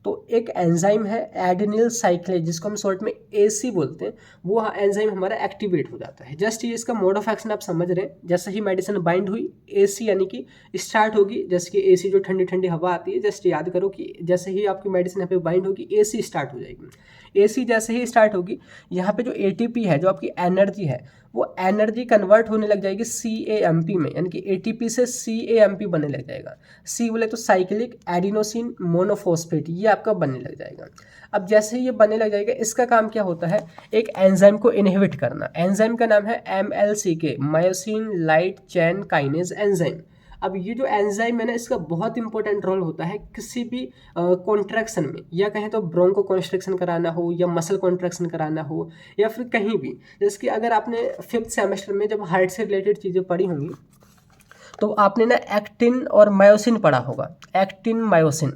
तो एक एंजाइम है एडेनिल साइक्लेज जिसको हम शॉर्ट में एसी बोलते हैं, वो एंजाइम हमारा एक्टिवेट हो जाता है। जस्ट ये इसका मोड ऑफ एक्शन आप समझ रहे हैं। जैसे ही मेडिसिन बाइंड हुई एसी यानी कि स्टार्ट होगी, जैसे कि एसी जो ठंडी ठंडी हवा आती है, जस्ट याद करो कि जैसे ही आपकी मेडिसिन यहाँ पे बाइंड होगी एसी स्टार्ट हो जाएगी। एसी जैसे ही स्टार्ट होगी यहाँ पे जो एटीपी है, जो आपकी एनर्जी है, वो एनर्जी कन्वर्ट होने लग जाएगी CAMP में, यानी कि ATP से CAMP बनने लग जाएगा। सी बोले तो साइक्लिक एडिनोसिन मोनोफॉस्फेट, ये आपका बनने लग जाएगा। अब जैसे ही ये बनने लग जाएगा इसका काम क्या होता है, एक एंजाइम को इनहिबिट करना। एंजाइम का नाम है MLCK, myosin light chain kinase enzyme. अब ये जो एंजाइम है ना इसका बहुत इंपॉर्टेंट रोल होता है किसी भी कॉन्ट्रैक्शन में, या कहें तो ब्रोंको कॉन्स्ट्रिक्शन कराना हो या मसल कॉन्ट्रैक्शन कराना हो या फिर कहीं भी। जैसे कि अगर आपने 5th सेमेस्टर में जब हार्ट से रिलेटेड चीज़ें पढ़ी होंगी तो आपने ना एक्टिन और मायोसिन पढ़ा होगा। एक्टिन मायोसिन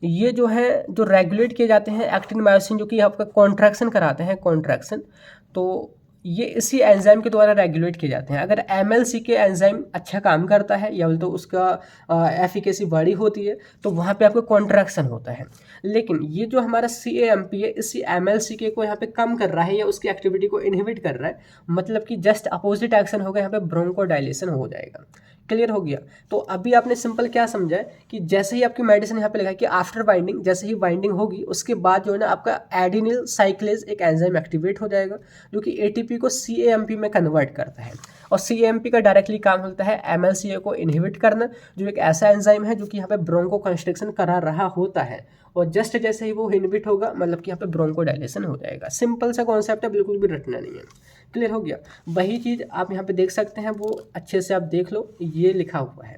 ये जो है जो रेगुलेट किए जाते हैं, एक्टिन मायोसिन जो कि आपका कॉन्ट्रैक्शन कराते हैं, कॉन्ट्रैक्शन, तो ये इसी एंजाइम के द्वारा रेगुलेट किए जाते हैं। अगर MLCK एंजाइम अच्छा काम करता है या तो उसका एफिकेसी बड़ी होती है तो वहाँ पे आपको कॉन्ट्रैक्शन होता है। लेकिन ये जो हमारा CAMP है इसी MLCK को यहाँ पे कम कर रहा है या उसकी एक्टिविटी को इनहिबिट कर रहा है, मतलब कि जस्ट अपोजिट एक्शन होगा, यहाँ पे ब्रोंकोडाइलेशन हो जाएगा। क्लियर हो गया। तो अभी आपने सिंपल क्या समझा है कि जैसे ही आपकी मेडिसिन यहाँ पे लिखा है कि आफ्टर बाइंडिंग, जैसे ही बाइंडिंग होगी उसके बाद जो है ना आपका एडिनिल साइक्लेज एक एंजाइम एक्टिवेट हो जाएगा जो कि ATP को CAMP में कन्वर्ट करता है। और CAMP का डायरेक्टली काम होता है MLCA को इनहिबिट करना, जो एक ऐसा एंजाइम है जो कि यहाँ पे ब्रोंको कंस्ट्रिक्शन करा रहा होता है, और जस्ट जैसे ही वो इनहिबिट होगा मतलब कि यहाँ पे ब्रोंको डायलेशन हो जाएगा। सिंपल सा कॉन्सेप्ट है, बिल्कुल भी रटना नहीं है। क्लियर हो गया। वही चीज़ आप यहाँ पे देख सकते हैं, वो अच्छे से आप देख लो, ये लिखा हुआ है,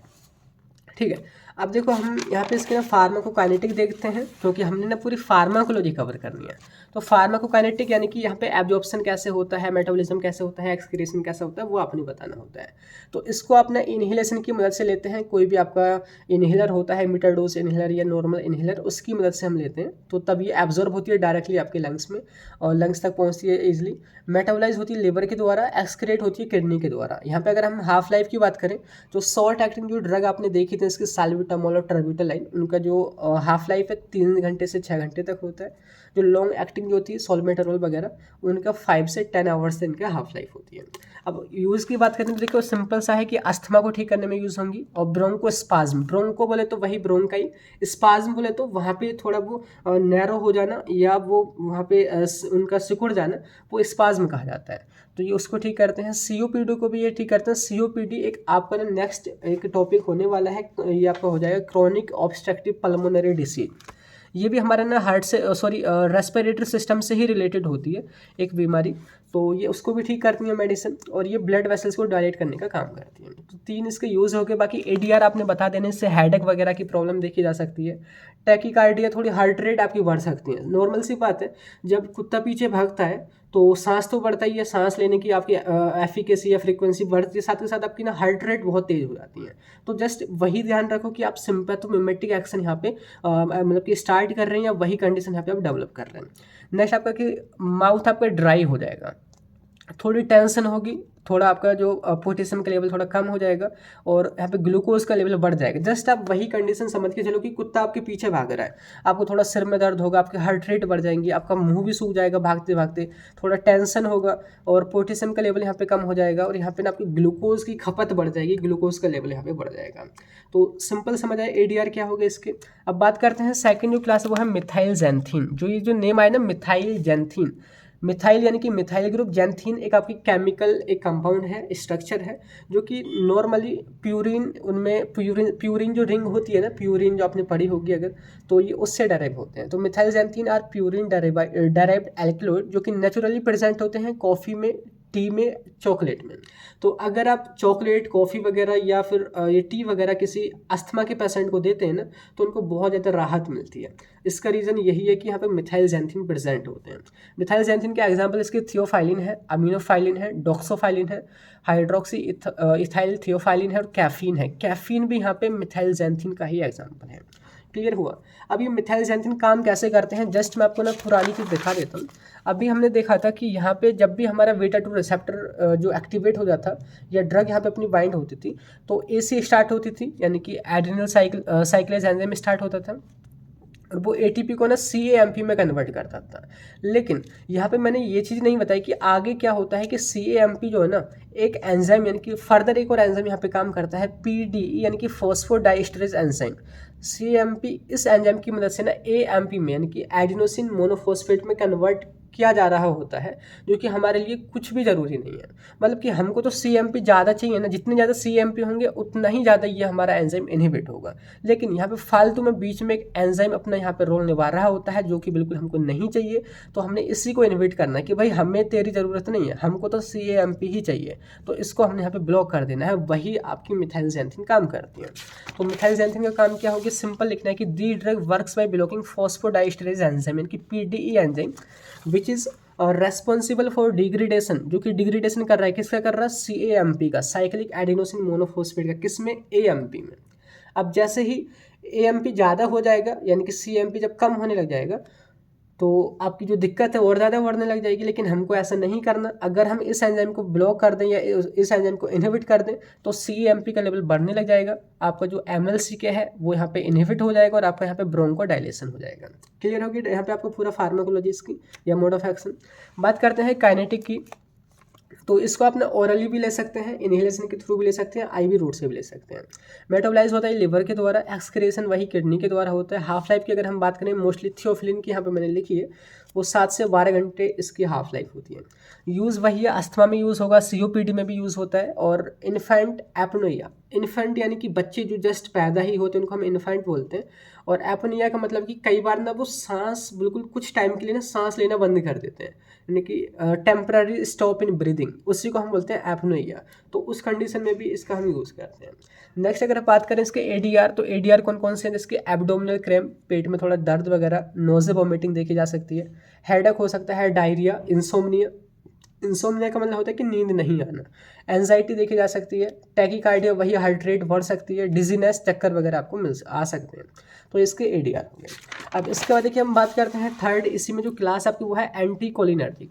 ठीक है। अब देखो हम यहाँ पे इसके ना फार्माकोकाइनेटिक देखते हैं, क्योंकि हमने ना पूरी फार्माकोलॉजी कवर करनी है। तो फार्माकोकाइनेटिक यानी कि यहाँ पे एब्जॉर्प्शन कैसे होता है, मेटाबॉलिज्म कैसे होता है, एक्सक्रीशन कैसे होता है, वो आपने बताना होता है। तो इसको अपना इनहेलेशन की मदद से लेते हैं। कोई भी आपका इनहेलर होता है, मीटर डोज इनहेलर या नॉर्मल इनहेलर, उसकी मदद से हम लेते हैं, तो तब ये एब्जॉर्ब होती है डायरेक्टली आपके लंग्स में और लंग्स तक पहुँचती है ईजिली। मेटाबोलाइज होती है लिवर के द्वारा, एक्सक्रेट होती है किडनी के द्वारा। यहाँ पे अगर हम हाफ लाइफ की बात करें, तो शॉर्ट एक्टिंग जो ड्रग आपने देखी थी इसकी साल्ब्यूटामोल और ट्राबिटालाइन, उनका जो हाफ लाइफ है 3 घंटे से 6 घंटे तक होता है। जो लॉन्ग एक्टिंग जो होती है सॉल्मेटारोल वगैरह, उनका 5 से 10 आवर्स से इनका हाफ लाइफ होती है। अब यूज़ की बात करें तो देखो सिंपल सा है कि अस्थमा को ठीक करने में यूज़ होंगी, और ब्रोंको स्पाज्म, ब्रोंको बोले तो वही ब्रोंकाई, स्पाज्म बोले तो वहाँ पे थोड़ा वो नैरो हो जाना या वो वहाँ पे उनका सिकुड़ जाना, वो स्पाज्म कहा जाता है। तो ये उसको ठीक करते हैं। COPD को भी ये ठीक करते हैं। COPD एक आपका ना नेक्स्ट एक टॉपिक होने वाला है, ये आपका हो जाएगा क्रॉनिक ऑब्स्ट्रक्टिव पल्मोनरी डिसीज। ये भी हमारे ना हार्ट से रेस्पिरेटरी सिस्टम से ही रिलेटेड होती है एक बीमारी, तो ये उसको भी ठीक करती है मेडिसिन, और ये ब्लड वेसल्स को डायलेट करने का काम करती है। तो 3 इसके यूज़ हो गए। बाकी ADR आपने बता देने से हेडेक वगैरह की प्रॉब्लम देखी जा सकती है। टैकीकार्डिया, थोड़ी हार्ट रेट आपकी बढ़ सकती है, नॉर्मल सी बात है। जब कुत्ता पीछे भागता है तो सांस तो बढ़ता ही है, सांस लेने की आपकी एफिकेसी या फ्रीक्वेंसी बढ़ती है, साथ ही साथ आपकी ना हार्ट रेट बहुत तेज़ हो जाती है। तो जस्ट वही ध्यान रखो कि आप सिंपैथोमिमेटिक एक्शन यहाँ पे मतलब कि स्टार्ट कर रहे हैं, या वही कंडीशन यहाँ पे आप डेवलप कर रहे हैं। नेक्स्ट आपका कि माउथ आपका ड्राई हो जाएगा, थोड़ी टेंशन होगी, थोड़ा आपका जो पोटेशियम का लेवल थोड़ा कम हो जाएगा, और यहाँ पे ग्लूकोज का लेवल बढ़ जाएगा। जस्ट आप वही कंडीशन समझ के चलो कि कुत्ता आपके पीछे भाग रहा है, आपको थोड़ा सिर में दर्द होगा, आपके हार्ट रेट बढ़ जाएंगी, आपका मुंह भी सूख जाएगा भागते भागते, थोड़ा टेंशन होगा, और पोटेशियम का लेवल यहाँ पे कम हो जाएगा, और यहाँ पे ना आपकी ग्लूकोज की खपत बढ़ जाएगी, ग्लूकोज का लेवल यहाँ पे बढ़ जाएगा। तो सिंपल समझ आए ADR क्या होगा इसके। अब बात करते हैं सेकेंड जो क्लास है वो है मिथाइल जैंथीन। जो ये जो नेम आया ना मिथाइल जैंथीन, मिथाइल यानी कि मिथाइल ग्रुप, जैंथीन एक आपकी केमिकल एक कंपाउंड है, स्ट्रक्चर है, जो कि नॉर्मली प्यूरिन, उनमें प्यूरिन जो रिंग होती है ना, प्यूरिन जो आपने पढ़ी होगी अगर, तो ये उससे डेराइव होते हैं। तो methyl xanthine are purine derived alkaloid, जो कि नेचुरली प्रेजेंट होते हैं कॉफ़ी में, टी में, चॉकलेट में। तो अगर आप चॉकलेट, कॉफ़ी वगैरह या फिर ये टी वगैरह किसी अस्थमा के पेशेंट को देते हैं ना, तो उनको बहुत ज़्यादा राहत मिलती है। इसका रीज़न यही है कि यहाँ पे मिथाइल जैंथीन प्रेजेंट होते हैं। मिथाइल जैंथीन के एग्जांपल इसके थियोफाइलिन है, अमीनोफाइलिन है, डॉक्सोफाइलिन है, हाइड्रोक्सी इथाइल थियोफाइलिन है, और कैफीन है। कैफीन भी यहाँ पे मिथाइल जैंथीन का ही एग्जाम्पल है। क्लियर हुआ। अब ये मिथाइल जैंथीन काम कैसे करते हैं, जस्ट मैं आपको ना पुरानी चीज़ दिखा देता हूँ। अभी हमने देखा था कि यहाँ पे जब भी हमारा बीटा 2 रिसेप्टर जो एक्टिवेट हो जाता या ड्रग यहाँ पे अपनी बाइंड होती थी, तो AC स्टार्ट होती थी, यानी कि एड्रिनल साइक्लेज एंजाइम स्टार्ट होता था, और वो ATP को ना CAMP में कन्वर्ट करता था। लेकिन यहाँ पे मैंने ये चीज़ नहीं बताई कि आगे क्या होता है कि CAMP जो है ना, एक एंजाइम यानी कि फर्दर एक और एंजाइम यहाँ पे काम करता है, PDE यानी कि फॉस्फोडाइस्टरेज एंजाइम। CAMP इस एंजाइम की मदद से ना AMP में यानी कि एडिनोसिन मोनोफॉस्फेट में कन्वर्ट किया जा रहा होता है, जो कि हमारे लिए कुछ भी ज़रूरी नहीं है। मतलब कि हमको तो CAMP ज़्यादा चाहिए ना, जितने ज़्यादा CAMP होंगे उतना ही ज़्यादा ये हमारा एंजाइम इनहिबिट होगा। लेकिन यहाँ पे फालतू में बीच में एक एंजाइम अपना यहाँ पे रोल निभा रहा होता है, जो कि बिल्कुल हमको नहीं चाहिए। तो हमने इसी को इनहिबिट करना है कि भाई हमें तेरी ज़रूरत नहीं है, हमको तो CAMP ही चाहिए, तो इसको हमने यहाँ पे ब्लॉक कर देना है। वही आपकी मिथाइल जैंथीन काम करती है। तो मिथाइल जैंथीन का काम क्या होगा, सिंपल लिखना है कि the drug works by blocking phosphodiesterase enzyme यानी कि PDE enzyme, which is responsible for degradation, जो कि डिग्रेडेशन कर रहा है, किसका कर रहा है, CAMP का, साइक्लिक एडिनोसिन मोनोफॉस्फेट का, किसमें, AMP में। अब जैसे ही AMP ज़्यादा हो जाएगा यानी कि CAMP जब कम होने लग जाएगा, तो आपकी जो दिक्कत है और ज़्यादा बढ़ने लग जाएगी। लेकिन हमको ऐसा नहीं करना। अगर हम इस एंजाइम को ब्लॉक कर दें या इस एंजाइम को इनहिबिट कर दें, तो CAMP का लेवल बढ़ने लग जाएगा, आपका जो MLCK है वो यहाँ पे इनहिबिट हो जाएगा, और आपका यहाँ पे ब्रोंको डायलेशन हो जाएगा। क्लियर होगी यहाँ पे आपको पूरा फार्माकोलॉजी इसकी या मोड ऑफ एक्शन। बात करते हैं काइनेटिक की, तो इसको आप ना ओरली भी ले सकते हैं, इनहेलेशन के थ्रू भी ले सकते हैं, IV रूट से भी ले सकते हैं। मेटाबोलाइज होता है लिवर के द्वारा, एक्सक्रेशन वही किडनी के द्वारा होता है। हाफ लाइफ की अगर हम बात करें, मोस्टली थियोफिलिन की यहाँ पे मैंने लिखी है, वो 7 से 12 घंटे इसकी हाफ लाइफ होती है। यूज़ वही है, अस्थमा में यूज़ होगा, COPD में भी यूज़ होता है, और इन्फेंट एपनोइया, इन्फेंट यानी कि बच्चे जो जस्ट पैदा ही होते हैं उनको हम इन्फेंट बोलते हैं, और एपनोइया का मतलब कि कई बार ना वो सांस बिल्कुल कुछ टाइम के लिए ना सांस लेना बंद कर देते हैं, यानी कि टेम्पररी स्टॉप इन ब्रीदिंग, उसी को हम बोलते हैं एपनोइया। तो उस कंडीशन में भी इसका हम यूज़ करते हैं। नेक्स्ट अगर बात करें इसके ADR, तो ADR कौन कौन से हैं, जिसके एब्डोमिनल क्रैम्प, पेट में थोड़ा दर्द वगैरह, नोज़े वॉमिटिंग देखी जा सकती है, हेडेक हो सकता है, डायरिया, इंसोम्निया, इंसोम्निया का मतलब होता है कि नींद नहीं आना, एंजाइटी देखी जा सकती है, टैकीकार्डिया वही हार्ट रेट बढ़ सकती है, डिजीनेस, चक्कर वगैरह आपको आ सकते हैं। तो इसके ADR हो गए। अब इसके बाद देखिए हम बात करते हैं थर्ड, इसी में जो क्लास आपकी वो है एंटीकोलिनर्जिक।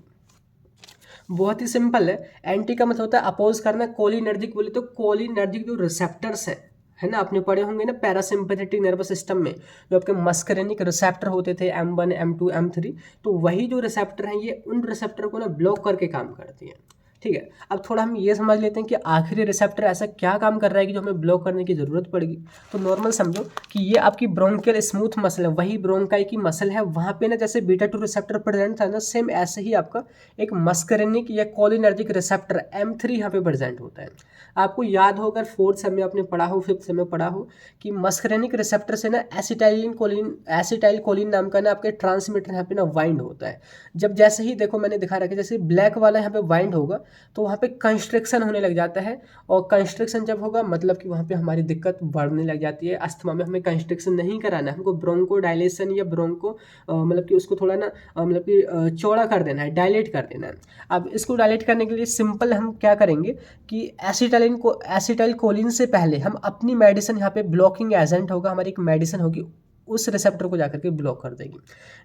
बहुत ही सिंपल है, एंटी का मतलब होता है अपोज करना, कोलिनर्जिक बोले तो कोलिनर्जिक जो रिसेप्टर्स है ना, आपने पढ़े होंगे ना पैरासिम्पैथेटिक नर्वस सिस्टम में जो आपके मस्करेनिक रिसेप्टर होते थे M1 M2 M3, तो वही जो रिसेप्टर हैं ये उन रिसेप्टर को ना ब्लॉक करके काम करती हैं। ठीक है, अब थोड़ा हम ये समझ लेते हैं कि आखिरी रिसेप्टर ऐसा क्या काम कर रहा है कि जो हमें ब्लॉक करने की ज़रूरत पड़ेगी। तो नॉर्मल समझो कि ये आपकी ब्रोंकियल स्मूथ मसल है, वही ब्रोंकाई की मसल है, वहाँ पे ना जैसे बीटा 2 रिसेप्टर प्रेजेंट था ना, सेम ऐसे ही आपका एक मस्करेनिक या कोलिनर्जिक रिसेप्टर M3 यहाँ पे प्रेजेंट होता है। आपको याद हो, अगर 4th सेम में आपने पढ़ा हो, 5th सेम में पढ़ा हो कि मस्करेनिक रिसेप्टर से ना एसिटाइल कोलिन नाम का ना आपके ट्रांसमीटर यहाँ पे ना वाइंड होता है। जब जैसे ही देखो मैंने दिखा रखा है, जैसे ब्लैक वाला यहाँ पे वाइंड होगा तो वहाँ पे कंस्ट्रिक्शन होने लग जाता है, और कंस्ट्रिक्शन जब होगा मतलब कि वहाँ पे हमारी दिक्कत बढ़ने लग जाती है। अस्थमा में हमें कंस्ट्रिक्शन नहीं कराना है, हमको ब्रोंको डायलेशन या ब्रोंको मतलब कि उसको थोड़ा ना मतलब कि चौड़ा कर देना है, डायलेट कर देना है। अब इसको डायलेट करने के लिए सिंपल हम क्या करेंगे कि एसिटाइल कोलिन से पहले हम अपनी मेडिसिन, यहाँ पे ब्लॉकिंग एजेंट होगा, हमारी एक मेडिसिन होगी, उस रिसेप्टर को जाकर के ब्लॉक कर देगी।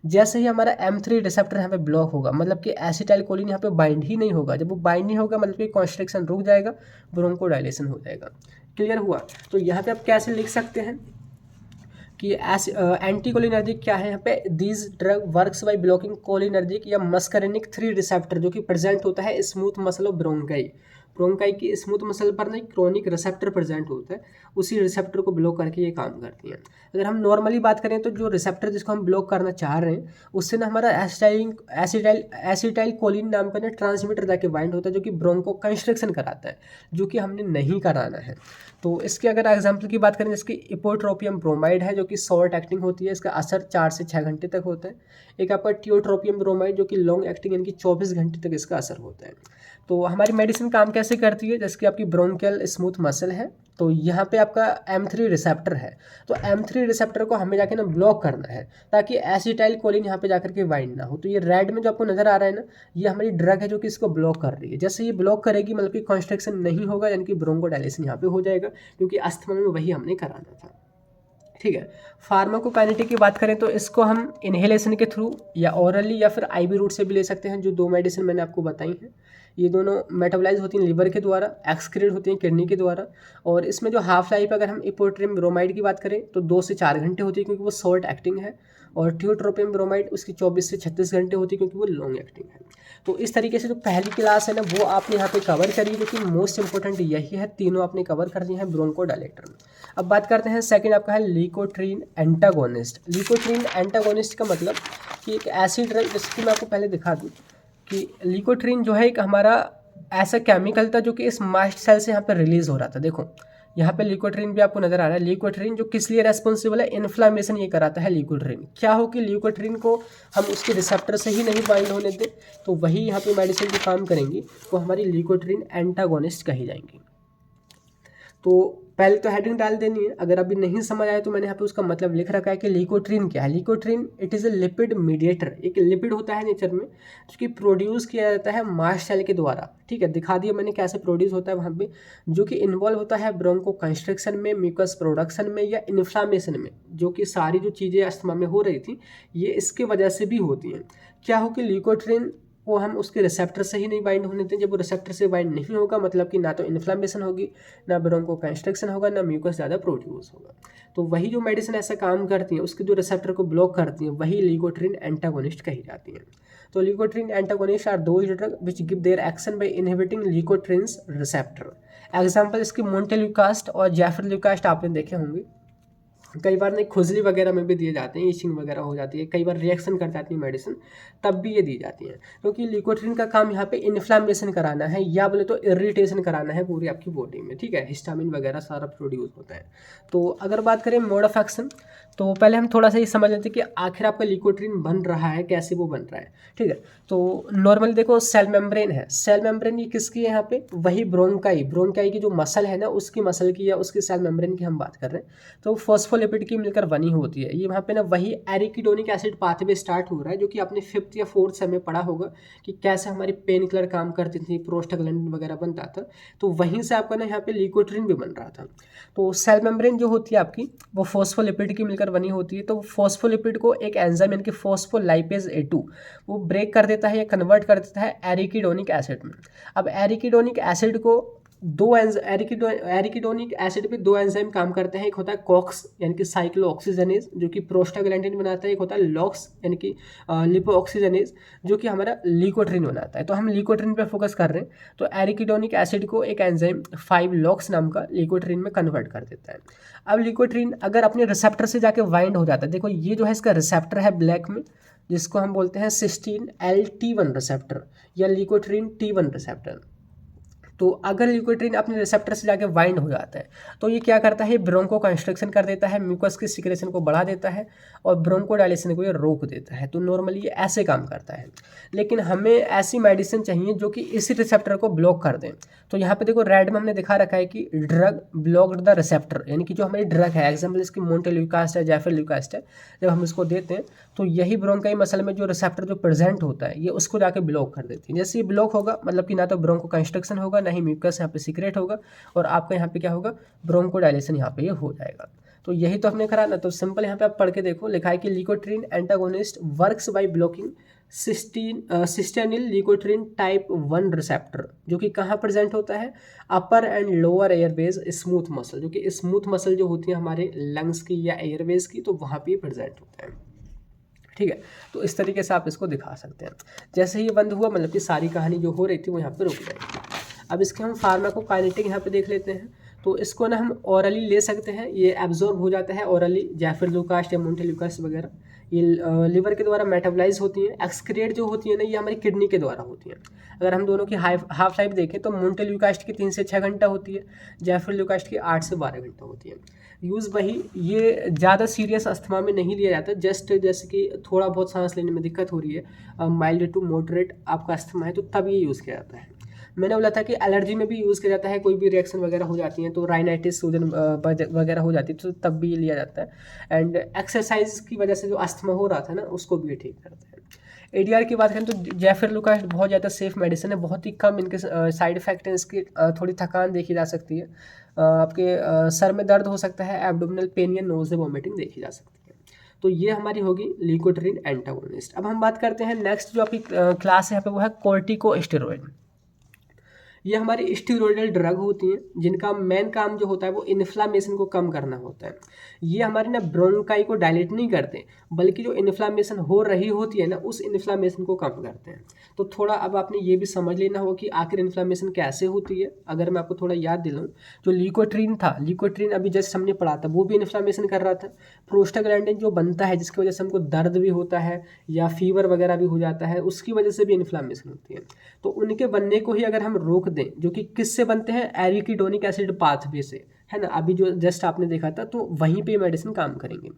जैसे ही हमारा M3 रिसेप्टर यहाँ पे ब्लॉक होगा मतलब कि एसिटाइल कोलिन यहाँ पे बाइंड ही नहीं होगा, जब वो बाइंड नहीं होगा मतलब कि कॉन्स्ट्रिक्शन रुक जाएगा, ब्रोंकोडायलेशन हो जाएगा। क्लियर हुआ? तो यहाँ पे आप कैसे लिख सकते हैं कि एंटीकोलिनर्जिक क्या है यहाँ पे, these drug works by blocking cholinergic या मस्करेनिक 3 रिसेप्टर जो कि प्रेजेंट होता है smooth muscle of bronchi. Bronchi की स्मूथ मसल पर नहीं क्रोनिक रिसेप्टर प्रेजेंट होता है, उसी रिसेप्टर को ब्लॉक करके ये काम करती हैं। अगर हम नॉर्मली बात करें तो जो रिसेप्टर जिसको हम ब्लॉक करना चाह रहे हैं उससे ना हमारा एसिटाइल कोलिन नाम का ना ट्रांसमीटर जाके बाइंड होता है जो कि ब्रोंको कंस्ट्रिक्शन कराता है, जो कि हमने नहीं कराना है। तो इसके अगर एग्जाम्पल की बात करें, जिसकी इपोट्रोपियम ब्रोमाइड है जो कि शॉर्ट एक्टिंग होती है, इसका असर 4 से 6 घंटे तक होता है। एक आपका टियोट्रोपियम ब्रोमाइड जो कि लॉन्ग एक्टिंग यानी कि 24 घंटे तक इसका असर होता है। तो हमारी मेडिसिन काम कैसे करती है, जैसे कि आपकी ब्रोंकियल स्मूथ मसल है, तो यहाँ पे आपका M3 रिसेप्टर है, तो M3 रिसेप्टर को हमें जाके ना ब्लॉक करना है ताकि एसिटाइल कोलिन यहाँ पे जाकर के बाइंड ना हो। तो ये रेड में जो आपको नजर आ रहा है ना, ये हमारी ड्रग है जो कि इसको ब्लॉक कर रही है। जैसे ये ब्लॉक करेगी मतलब कि कॉन्स्ट्रिक्शन नहीं होगा, यानी कि ब्रोंकोडायलेशन यहाँ पे हो जाएगा, क्योंकि अस्थमा में वही हमने कराना था। ठीक है, फार्माकोकाइनेटिक की बात करें तो इसको हम इन्हेलेशन के थ्रू या ओरली या फिर IV रूट से भी ले सकते हैं। जो 2 मेडिसिन मैंने आपको बताई हैं ये दोनों मेटाबोलाइज होती हैं लिवर के द्वारा, एक्सक्रीट होती हैं किडनी के द्वारा, और इसमें जो हाफ लाइफ अगर हम इपोट्रिम ब्रोमाइड की बात करें तो 2 से 4 घंटे होती है क्योंकि वो शॉर्ट एक्टिंग है, और टियोट्रोपियम ब्रोमाइड उसकी 24 से 36 घंटे होती है क्योंकि वो लॉन्ग एक्टिंग है। तो इस तरीके से जो पहली क्लास है ना वो आपने यहाँ पे कवर करी, जो कि मोस्ट इंपॉर्टेंट यही है, तीनों आपने कवर कर दिए हैं ब्रोंकोडायलेटर में। अब बात करते हैं सेकंड आपका है लिकोट्रीन एंटागोनिस्ट। लिकोट्रीन एंटागोनिस्ट का मतलब कि एक ऐसी ड्रग, जैसे कि मैं आपको पहले दिखा दूँ कि लिकोट्रीन जो है एक हमारा ऐसा केमिकल था जो कि इस मास्ट सेल से यहाँ पर रिलीज हो रहा था। देखो यहाँ पे लिकोट्रीन भी आपको नजर आ रहा है। लिकोट्रीन जो किस लिए रेस्पॉन्सिबल है, इन्फ्लामेशन ये कराता है लिकोट्रीन। क्या हो कि लिकोट्रीन को हम उसके रिसेप्टर से ही नहीं बाइंड होने दें, तो वही यहाँ पे मेडिसिन जो काम करेंगी वो हमारी लिकोट्रीन एंटागोनिस्ट कही जाएंगी। तो पहले तो हेडिंग डाल देनी है, अगर अभी नहीं समझ आया तो मैंने यहाँ पे उसका मतलब लिख रखा है कि लिकोट्रीन क्या है। Leukotriene it is a lipid mediator, एक लिपिड होता है नेचर में जो कि प्रोड्यूस किया जाता है मास्ट सेल के द्वारा। ठीक है, दिखा दिया मैंने कैसे प्रोड्यूस होता है वहाँ पे, जो कि इन्वॉल्व होता है ब्रोंको कंस्ट्रिक्शन में, म्यूकस प्रोडक्शन में या इन्फ्लामेशन में, जो कि सारी जो चीज़ें अस्थमा में हो रही थी ये इसके वजह से भी होती हैं। क्या हो कि लिकोट्रीन वो हम उसके रिसेप्टर से ही नहीं बाइंड होने दें। जब वो रिसेप्टर से बाइंड नहीं होगा मतलब कि ना तो इन्फ्लामेशन होगी, ना ब्रोंको कंस्ट्रिक्शन होगा, ना म्यूकस ज़्यादा प्रोड्यूस होगा। तो वही जो मेडिसिन ऐसा काम करती हैं उसके जो रिसेप्टर को ब्लॉक करती हैं वही लिकोट्रीन एंटागोनिस्ट कही जाती हैं। तो leukotriene antagonist are those drug which give their action by inhibiting leukotrienes receptor. Example इसकी मोन्टेल्यूकास्ट और जैफरल्यूकास्ट आपने देखे होंगे। कई बार नहीं खुजली वगैरह में भी दिए जाते हैं, ईचिंग वगैरह हो जाती है, कई बार रिएक्शन कर जाती है मेडिसिन, तब भी ये दी जाती है। क्योंकि लिकोट्रिन का काम यहाँ पे इन्फ्लामेशन कराना है या बोले तो इरिटेशन कराना है पूरी आपकी बॉडी में, ठीक है। हिस्टामिन वगैरह सारा प्रोड्यूस होता है। तो अगर बात करें मोड ऑफ एक्शन, तो पहले हम थोड़ा सा ये समझ लेते हैं कि आखिर आपका लिकोट्रिन बन रहा है कैसे, वो बन रहा है, ठीक है। तो नॉर्मली देखो सेल मेम्ब्रेन है, सेल मेम्ब्रेन ये किसकी है यहाँ पे, वही ब्रोंकाई की जो मसल है ना, उसकी मसल की या उसकी सेल मेम्ब्रेन की हम बात कर रहे हैं। तो फॉस्फोलिपिड की मिलकर बनी होती है ये। वहाँ पे ना वही एरिकिडोनिक एसिड पाथवे स्टार्ट हो रहा है, जो कि आपने 5th या 4th सेम में पढ़ा होगा कि कैसे हमारी पेन किलर काम करती थी, प्रोस्टाग्लैंडिन वगैरह बनता था। तो वहीं से आपका ना यहाँ पे लिकोट्रिन भी बन रहा था। तो सेल मेम्ब्रेन जो होती है आपकी वो फॉस्फोलिपिड की मिलकर बनी होती है। तो फॉस्फोलिपिड को एक एंजाइम यानी कि फॉस्फोलाइपेज A2 वो ब्रेक कर देता है या कन्वर्ट कर देता है एरिकिडोनिक एसिड में। अब एरिकिडोनिक एसिड को एरिकिडोनिक एसिड पे 2 एंजाइम काम करते हैं। एक होता है कॉक्स यानी कि साइक्लोऑक्सीजनेज जो कि प्रोस्टाग्लैंडिन बनाता है, एक होता है लॉक्स यानी कि लिपोऑक्सीजनेज जो कि हमारा लिकोट्रिन बनाता है। तो हम लिकोट्रिन पे फोकस कर रहे हैं। तो एरिकिडोनिक एसिड को एक एंजाइम 5-लॉक्स नाम का लिकोट्रिन में कन्वर्ट कर देता है। अब लिकोट्रिन अगर अपने रिसेप्टर से जाके वाइंड हो जाता है, देखो ये जो है इसका रिसेप्टर है ब्लैक में, जिसको हम बोलते हैं सिस्टीन-L-T1 रिसेप्टर या लिकोट्रिन T1 रिसेप्टर। तो अगर लिकोट्रिन अपने रिसेप्टर से जाके वाइंड हो जाता है तो ये क्या करता है, ब्रोंको कंस्ट्रक्शन कर देता है, म्यूकस की सिक्रेशन को बढ़ा देता है और ब्रोंकोडायलेशन को ये रोक देता है। तो नॉर्मली ये ऐसे काम करता है। लेकिन हमें ऐसी मेडिसिन चाहिए जो कि इसी रिसेप्टर को ब्लॉक कर दें। तो यहाँ पे देखो रेड में हमने दिखा रखा है कि ड्रग ब्लॉक्ड द रिसेप्टर, यानी कि जो हमारी ड्रग है, एग्जाम्पल इसकी मोन्टेल्यूकास्ट है, जैफिल्यूकास्ट है, जब हम इसको देते हैं तो यही ब्रोंकाई मसल में जो रिसेप्टर जो प्रेजेंट होता है ये उसको जाके ब्लॉक कर देती है। जैसे ये ब्लॉक होगा मतलब कि ना तो ब्रोंको कंस्ट्रक्शन होगा, ना ही म्यूकस यहाँ पे सीक्रेट होगा और आपका यहाँ पे क्या होगा, ब्रोंकोडायलेशन यहाँ पे ये हो जाएगा। तो यही तो हमने करा ना। तो सिंपल यहाँ पे आप पढ़ के देखो, लिखा है कि leukotriene antagonist works by blocking cysteinyl leukotriene type 1 receptor, जो कि कहाँ प्रेजेंट होता है, upper and lower airways smooth muscle, जो कि स्मूथ मसल जो होती है हमारे लंग्स की या एयरवेज की, तो वहाँ पे प्रेजेंट होता है, ठीक है। तो इस तरीके से आप इसको दिखा सकते हैं। जैसे ही ये बंद हुआ मतलब कि सारी कहानी जो हो रही थी वो यहाँ पे रुक जाएगी। अब इसके हम फार्माकोकाइनेटिक यहाँ पे देख लेते हैं। तो इसको ना हम ओरली ले सकते हैं, ये एब्जॉर्ब हो जाता है ओरली, जैफिल्यूकास्ट या मोन्टेल्यूकास्ट वगैरह ये लिवर के द्वारा मेटाबोलाइज होती है। एक्सक्रीट जो होती है ना ये हमारी किडनी के द्वारा होती है। अगर हम दोनों की हाफ लाइफ देखें तो मोन्टेल्यूकास्ट की 3 से 6 घंटा होती है, जैफिल्यूकास्ट की 8 से 12 घंटा होती है। यूज़ वही, ये ज़्यादा सीरियस अस्थमा में नहीं लिया जाता, जस्ट जैसे कि थोड़ा बहुत सांस लेने में दिक्कत हो रही है, माइल्ड टू मॉडरेट आपका अस्थमा है, तो तब ये यूज़ किया जाता है। मैंने बोला था कि एलर्जी में भी यूज़ किया जाता है, कोई भी रिएक्शन वगैरह हो जाती है तो राइनाइटिस सूजन वगैरह हो जाती है तो तब भी लिया जाता है। एंड एक्सरसाइज की वजह से जो अस्थमा हो रहा था ना उसको भी ठीक करता है। ADR की बात करें तो जैफिल्यूकास्ट बहुत ज़्यादा सेफ मेडिसिन है, बहुत ही कम इनके साइड इफेक्ट हैं। इसकी थोड़ी थकान देखी जा सकती है, आपके सर में दर्द हो सकता है, एब्डोमिनल पेन या नोज वॉमिटिंग देखी जा सकती है। तो ये हमारी होगी लिकोट्रिन एंटागोनिस्ट। अब हम बात करते हैं नेक्स्ट जो आपकी क्लास है यहाँ पे, वो है कोर्टिकोस्टेरॉइड। ये हमारी स्टीरोइडल ड्रग होती हैं जिनका मेन काम जो होता है वो इन्फ्लामेशन को कम करना होता है। ये हमारे ना ब्रोंकाई को डायलेट नहीं करते बल्कि जो इन्फ्लामेशन हो रही होती है ना उस इन्फ्लामेशन को कम करते हैं। तो थोड़ा अब आपने ये भी समझ लेना होगा कि आखिर इन्फ्लामेशन कैसे होती है। अगर मैं आपको थोड़ा याद दिलाऊं, जो लिकोट्रिन था, लिकोट्रिन अभी जस्ट हमने पढ़ा था, वो भी इन्फ्लामेशन कर रहा था। प्रोस्टाग्लैंडिन जो बनता है जिसकी वजह से हमको दर्द भी होता है या फीवर वगैरह भी हो जाता है, उसकी वजह से भी इन्फ्लामेशन होती है। तो उनके बनने को ही अगर हम रोक दें, जो कि किससे बनते हैं, एरिकिडोनिक एसिड पाथवे से, है ना, अभी जो जस्ट आपने देखा था, तो वहीं पे मेडिसिन काम करेंगे।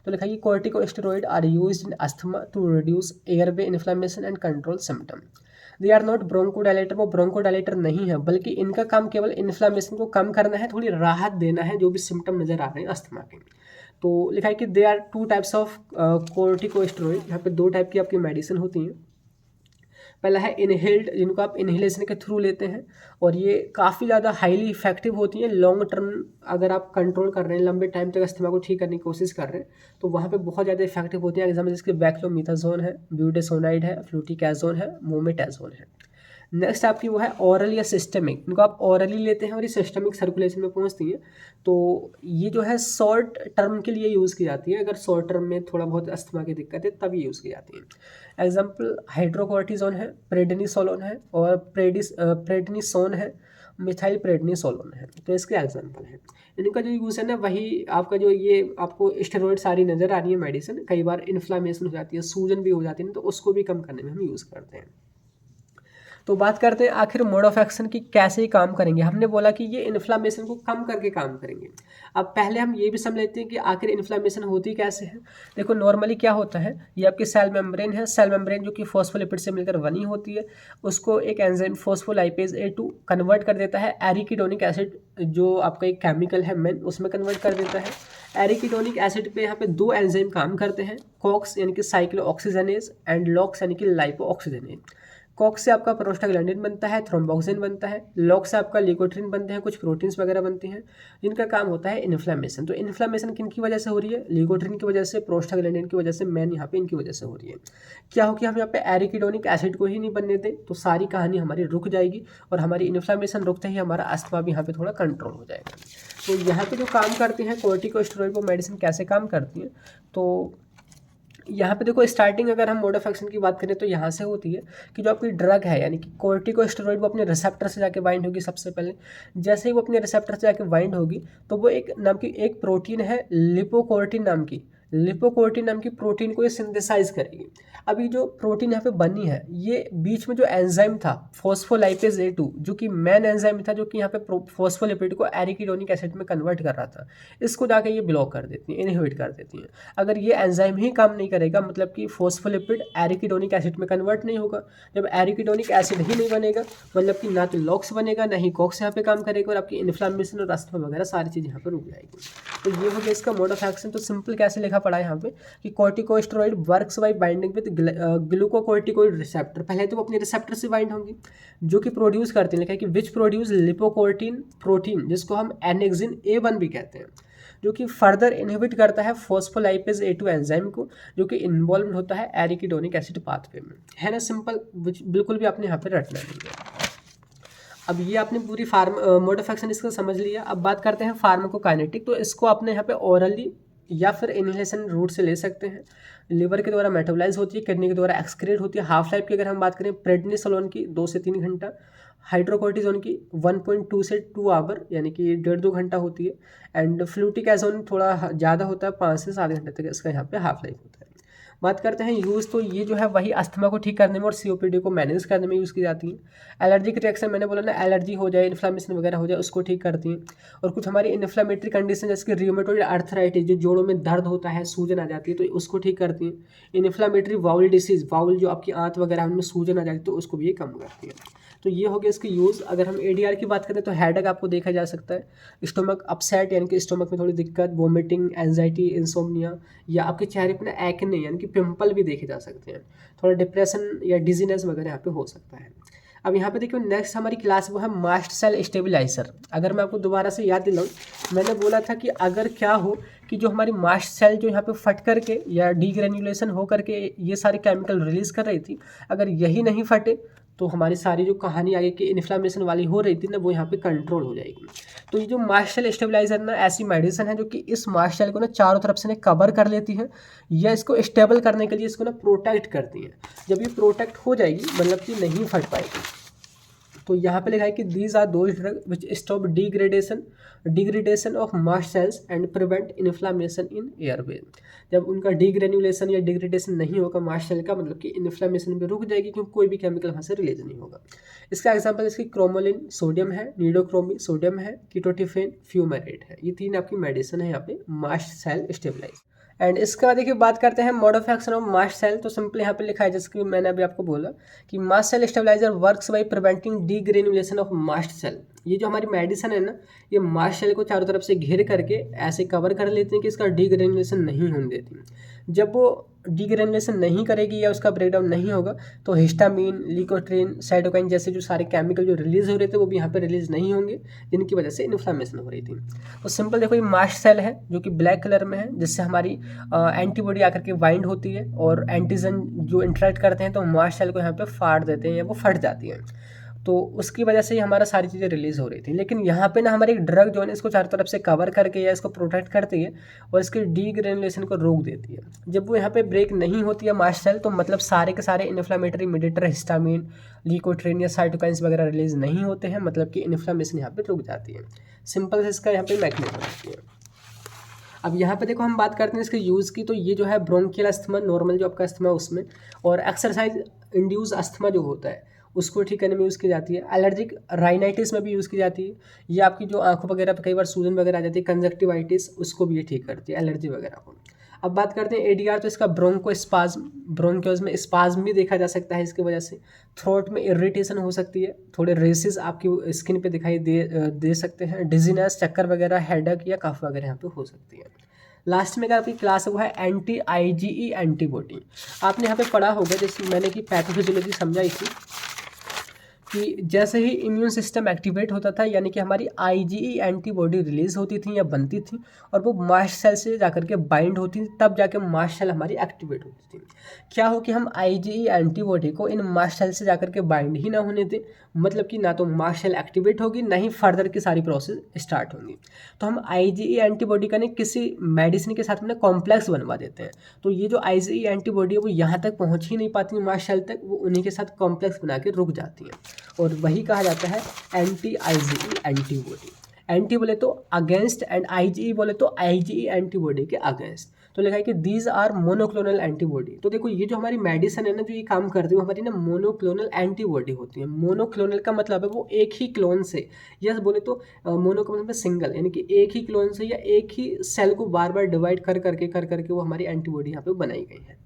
तो लिखा है corticosteroid are used in asthma to reduce airway inflammation and control symptom. They are not bronchodilator, वो ब्रोंकोडायलेटर नहीं है बल्कि इनका काम केवल इन्फ्लेमेशन को कम करना है, थोड़ी राहत देना है जो भी सिम्टम नजर आ रहे हैं अस्थमा के। तो लिखा है कि they are 2 types of corticosteroid. यहाँ पे 2 टाइप की आपकी मेडिसिन होती हैं। पहला है इनहेल्ड, जिनको आप इनहेलेशन के थ्रू लेते हैं और ये काफ़ी ज़्यादा हाईली इफेक्टिव होती हैं। लॉन्ग टर्म अगर आप कंट्रोल कर रहे हैं, लंबे टाइम तक अस्थमा को ठीक करने की कोशिश कर रहे हैं, तो वहाँ पे बहुत ज़्यादा इफेक्टिव होती है। एग्जाम्पल जिसके बैक्लोमिथाजोन है, ब्यूटेसोनाइड है, फ्लूटिकाजोन है, मोमेटाजोन है। नेक्स्ट आपकी वो है ओरल या सिस्टमिक, इनको आप ओरली लेते हैं और ये सिस्टमिक सर्कुलेशन में पहुंचती है। तो ये जो है शॉर्ट टर्म के लिए यूज़ की जाती है, अगर शॉर्ट टर्म में थोड़ा बहुत अस्थमा की दिक्कत है तब ये यूज़ की जाती है। एग्जाम्पल हाइड्रोकोर्टिजोन है, प्रेडनिसोलोन है और प्रेडनिसोन है मिथाइल प्रेडनिसोलोन है। तो इसके एग्जाम्पल है। इनका जो यूज़ है ना वही आपका जो ये आपको स्टेरॉइड सारी नज़र आ रही है मेडिसिन, कई बार इन्फ्लामेशन हो जाती है, सूजन भी हो जाती है, तो उसको भी कम करने में हम यूज़ करते हैं। तो बात करते हैं आखिर मोड ऑफ एक्शन की कैसे ये काम करेंगे। हमने बोला कि ये इन्फ्लामेशन को कम करके काम करेंगे। अब पहले हम ये भी समझ लेते हैं कि आखिर इन्फ्लामेशन होती कैसे है। देखो नॉर्मली क्या होता है, ये आपकी सेल मेम्ब्रेन है, सेल मेम्ब्रेन जो कि फॉस्फोलिपिड से मिलकर बनी होती है, उसको एक एंजाइम फॉस्फोलाइपेज A2 कन्वर्ट कर देता है एरिकिडोनिक एसिड, जो आपका एक केमिकल है मेन, उसमें कन्वर्ट कर देता है। एरिकिडोनिक एसिड पे यहाँ पे दो एंजाइम काम करते हैं, कॉक्स यानी कि साइक्लोऑक्सीजनेज एंड लॉक्स यानी कि लाइपोऑक्सीजनेज। कॉक्स से आपका प्रोस्टाग्लैंडिन बनता है, थ्रोम्बोक्सिन बनता है, लॉक्स से आपका ल्यूकोट्रिन बनते हैं, कुछ प्रोटीन्स वगैरह बनती हैं जिनका काम होता है इन्फ्लेमेशन। तो इन्फ्लेमेशन किन की वजह से हो रही है, ल्यूकोट्रिन की वजह से, प्रोस्टाग्लैंडिन की वजह से, मेन यहाँ पे इनकी वजह से हो रही है। क्या हो कि हम यहाँ पे एरिकिडोनिक एसिड को ही नहीं बनने दें तो सारी कहानी हमारी रुक जाएगी, और हमारी इन्फ्लेमेशन रुकते ही हमारा अस्थमा भी यहाँ पे थोड़ा कंट्रोल हो जाएगा। तो यहाँ पे जो काम करते हैं कोर्टिकोस्टेरॉइड वो मेडिसिन कैसे काम करती है, तो यहाँ पे देखो स्टार्टिंग अगर हम मोड ऑफ एक्शन की बात करें तो यहाँ से होती है कि जो आपकी ड्रग है यानी कि कोर्टिकोस्टेरॉइड वो अपने रिसेप्टर से जाके बाइंड होगी। सबसे पहले जैसे ही वो अपने रिसेप्टर से जाके बाइंड होगी तो वो एक नाम की एक प्रोटीन है लिपोकोर्टिन नाम की, लिपोकोर्टिन नाम की प्रोटीन को ये सिंथेसाइज करेगी। अभी जो प्रोटीन यहाँ पे बनी है ये बीच में जो एंजाइम था फॉस्फोलाइपेज A2 जो कि मेन एंजाइम था, जो कि यहाँ पे फॉस्फोलिपिड को एरिकिडोनिक एसिड में कन्वर्ट कर रहा था, इसको जाके ये ब्लॉक कर देती है, इनहिबिट कर देती हैं। अगर ये एंजाइम ही काम नहीं करेगा, मतलब कि फॉस्फोलिपिड एरिकिडोनिक एसिड में कन्वर्ट नहीं होगा, जब एरिकिडोनिक एसिड ही नहीं बनेगा मतलब कि ना तो लॉक्स बनेगा ना ही कॉक्स यहाँ पे काम करेगा, और आपकी इन्फ्लामेशन और अस्थमा वगैरह सारी चीज़ यहाँ पर रुक जाएगी। तो ये हो गया इसका मोड ऑफ एक्शन। तो सिंपल कैसे लिखा पड़ा है यहाँ पे कि corticosteroid works by binding with glucocorticoid receptor. पहले तो वो अपने रिसेप्टर से बाइंड होंगी जो कि प्रोड्यूस करते हैं, लिखा है कि विच प्रोड्यूस लिपोकोर्टिन प्रोटीन, जिसको हम एनेक्सिन A1 भी कहते हैं, जो कि फर्दर इनहिबिट करता है फॉस्फोलाइपेज A2 एंजाइम को, जो कि इन्वॉल्व होता है एरिकिडोनिक एसिड पाथवे में। है ना सिंपल, बिल्कुल भी आपने यहाँ पे रटना नहीं है। अब ये आपने पूरी मोड ऑफ एक्शन इसका समझ लिया। अब बात करते हैं फार्माकोकाइनेटिक। तो इसको आपने यहाँ पे ओरली या फिर इनहेलेशन रूट से ले सकते हैं। लिवर के द्वारा मेटाबोलाइज होती है, किडनी के द्वारा एक्सक्रीट होती है। हाफ लाइफ की अगर हम बात करें प्रेडनिसोलोन की 2 से 3 घंटा, हाइड्रोकोर्टिजोन की 1.2 से 2 आवर यानी कि 1.5-2 घंटा होती है, एंड फ्लूटिकाजोन थोड़ा ज़्यादा होता है, 5 से 7 घंटे तक इसका यहाँ पे हाफ लाइफ होता है। बात करते हैं यूज़, तो ये जो है वही अस्थमा को ठीक करने में और COPD को मैनेज करने में यूज़ की जाती है। एलर्जिक रिएक्शन मैंने बोला ना, एलर्जी हो जाए, इन्फ्लामेशन वगैरह हो जाए, उसको ठीक करती हैं। और कुछ हमारी इन्फ्लामेटरी कंडीशन जैसे कि रियोमेटॉइड आर्थराइटिस, जो जोड़ों में दर्द होता है, सूजन आ जाती है, तो उसको ठीक करती हैं। इन्फ्लामेटरी बाउल डिसीज, बाउल जो आपकी आंत वगैरह उनमें सूजन आ जाती है, तो उसको भी ये कम करती है। तो ये हो गया इसकी यूज़। अगर हम ADR की बात करें तो हेडेक आपको देखा जा सकता है, स्टोमक अपसेट यानी कि स्टोमक में थोड़ी दिक्कत, वोमिटिंग, एंजाइटी, इंसोम्निया, या आपके चेहरे पर ना एक्ने यानी कि पिंपल भी देखे जा सकते हैं, थोड़ा डिप्रेशन या डिजीनेस वगैरह यहाँ पे हो सकता है। अब यहाँ पे देखिए नेक्स्ट हमारी क्लास वो है मास्ट सेल स्टेबलाइजर। अगर मैं आपको दोबारा से याद दिलाऊँ, मैंने बोला था कि अगर क्या हो कि जो हमारी मास्ट सेल जो यहाँ पे फट करके या डीग्रेन्युलेशन हो करके ये सारे केमिकल रिलीज कर रही थी, अगर यही नहीं फटे तो हमारी सारी जो कहानी आगे की इन्फ्लामेशन वाली हो रही थी ना, वो यहाँ पे कंट्रोल हो जाएगी। तो ये जो मास्ट सेल स्टेबलाइजर ना ऐसी मेडिसिन है जो कि इस मास्ट सेल को ना चारों तरफ से ना कवर कर लेती है, या इसको स्टेबल करने के लिए इसको ना प्रोटेक्ट करती है। जब ये प्रोटेक्ट हो जाएगी मतलब कि नहीं फट पाएगी। तो यहाँ पे लिखा है कि these are those drug which stop degradation of mast cells and prevent inflammation in airway. जब उनका डिग्रेन्युलेशन या डिग्रेडेशन नहीं होगा मास्ट सेल का, मतलब कि इन्फ्लामेशन भी रुक जाएगी, क्योंकि कोई भी केमिकल वहाँ से रिलीज नहीं होगा। इसका एग्जांपल इसकी क्रोमोलिन सोडियम है, नीडोक्रोमी सोडियम है, कीटोटिफेन, फ्यूमेरेट है। ये 3 आपकी मेडिसिन है यहाँ पे मास्ट सेल स्टेबलाइज। एंड इसके बाद देखिए बात करते हैं mode of action of mast cell. तो सिंपल यहाँ पे लिखा है जैसे कि मैंने अभी आपको बोला कि mast cell stabilizer works by preventing degranulation of mast cell. ये जो हमारी मेडिसिन है ना, ये मास्ट सेल को चारों तरफ से घेर करके ऐसे कवर कर लेते हैं कि इसका डीग्रेन्युलेशन नहीं होने देती। जब वो डीग्रेन्युलेशन नहीं करेगी या उसका ब्रेकडाउन नहीं होगा तो हिस्टामिन, ल्यूकोट्रिन, साइटोकाइन जैसे जो सारे केमिकल जो रिलीज हो रहे थे वो भी यहाँ पे रिलीज नहीं होंगे, जिनकी वजह से इन्फ्लामेशन हो रही थी। तो सिंपल देखो, ये मास्ट सेल है जो कि ब्लैक कलर में है, जिससे हमारी एंटीबॉडी आकर के बाइंड होती है और एंटीजन जो इंटरेक्ट करते हैं तो मास्ट सेल को यहाँ पे फाड़ देते हैं या वो फट जाती है। तो उसकी वजह से ही हमारा सारी चीज़ें रिलीज़ हो रही थी। लेकिन यहाँ पे ना हमारी एक ड्रग जो है ना इसको चारों तरफ से कवर करके या इसको प्रोटेक्ट करती है और इसके डीग्रेनुलेशन को रोक देती है। जब वो यहाँ पे ब्रेक नहीं होती है मास्ट सेल, तो मतलब सारे के सारे इन्फ्लामेटरी मीडिएटर हिस्टामिन, ल्यूकोट्रीन या साइटोकाइंस वगैरह रिलीज़ नहीं होते हैं, मतलब कि इन्फ्लामेशन यहाँ पे रुक जाती है। सिंपल से इसका यहाँ पे मैकेनिज्म होती है। अब यहाँ पे देखो हम बात करते हैं इसके यूज़ की, तो ये जो है ब्रोंकियल अस्थमा, नॉर्मल जो आपका अस्थमा है उसमें, और एक्सरसाइज इंड्यूस अस्थमा जो होता है उसको ठीक करने में यूज़ की जाती है। एलर्जिक राइनाइटिस में भी यूज़ की जाती है। ये आपकी जो आंखों वगैरह पे कई बार सूजन वगैरह आ जाती है, कंजक्टिवाइटिस, उसको भी ये ठीक करती है, एलर्जी वगैरह को। अब बात करते हैं एडीआर, तो इसका ब्रोंकोस्पाज्म, ब्रोंकियोज में स्पाज्म भी देखा जा सकता है इसकी वजह से। थ्रोट में इरिटेशन हो सकती है, थोड़े रेसेस आपकी स्किन पे दिखाई दे सकते हैं। डिजीनेस, चक्कर वगैरह, हेडेक या कफ वगैरह यहाँ पे हो सकती है। लास्ट में अगर आपकी क्लास है वो है एंटी आईजीई एंटीबॉडी। आपने यहाँ पे पढ़ा होगा, जैसे मैंने कि पैथोफिजियोलॉजी समझाई थी कि जैसे ही इम्यून सिस्टम एक्टिवेट होता था, यानी कि हमारी आईजीई एंटीबॉडी रिलीज होती थी या बनती थी, और वो मास्ट सेल से जाकर के बाइंड होती थी, तब जाके मास्ट सेल हमारी एक्टिवेट होती थी। क्या हो कि हम आईजीई एंटीबॉडी को इन मास्ट सेल से जाकर के बाइंड ही ना होने दें, मतलब कि ना तो मास्ट सेल एक्टिवेट होगी, ना ही फर्दर की सारी प्रोसेस स्टार्ट होंगी। तो हम आईजीई एंटीबॉडी का किसी मेडिसिन के साथ में कॉम्प्लेक्स बनवा देते हैं। तो ये जो आईजीई एंटीबॉडी है वो यहाँ तक पहुँच ही नहीं पाती मास्ट सेल तक, वो उन्हीं के साथ कॉम्प्लेक्स बना के रुक जाती हैं, और वही कहा जाता है एंटी आईजीई एंटीबॉडी। एंटी बोले तो अगेंस्ट, एंड आईजीई बोले तो आईजीई एंटीबॉडी के अगेंस्ट। तो लिखा है कि दीज आर मोनोक्लोनल एंटीबॉडी। तो देखो ये जो हमारी मेडिसिन है ना, जो ये काम करती है वो हमारी ना मोनोक्लोनल एंटीबॉडी होती है। मोनोक्लोनल का मतलब है वो एक ही क्लोन से, यस बोले तो मोनो का मतलब सिंगल, यानी कि एक ही क्लोन से या एक ही सेल को बार बार डिवाइड कर करके वो हमारी एंटीबॉडी यहाँ पे बनाई गई है।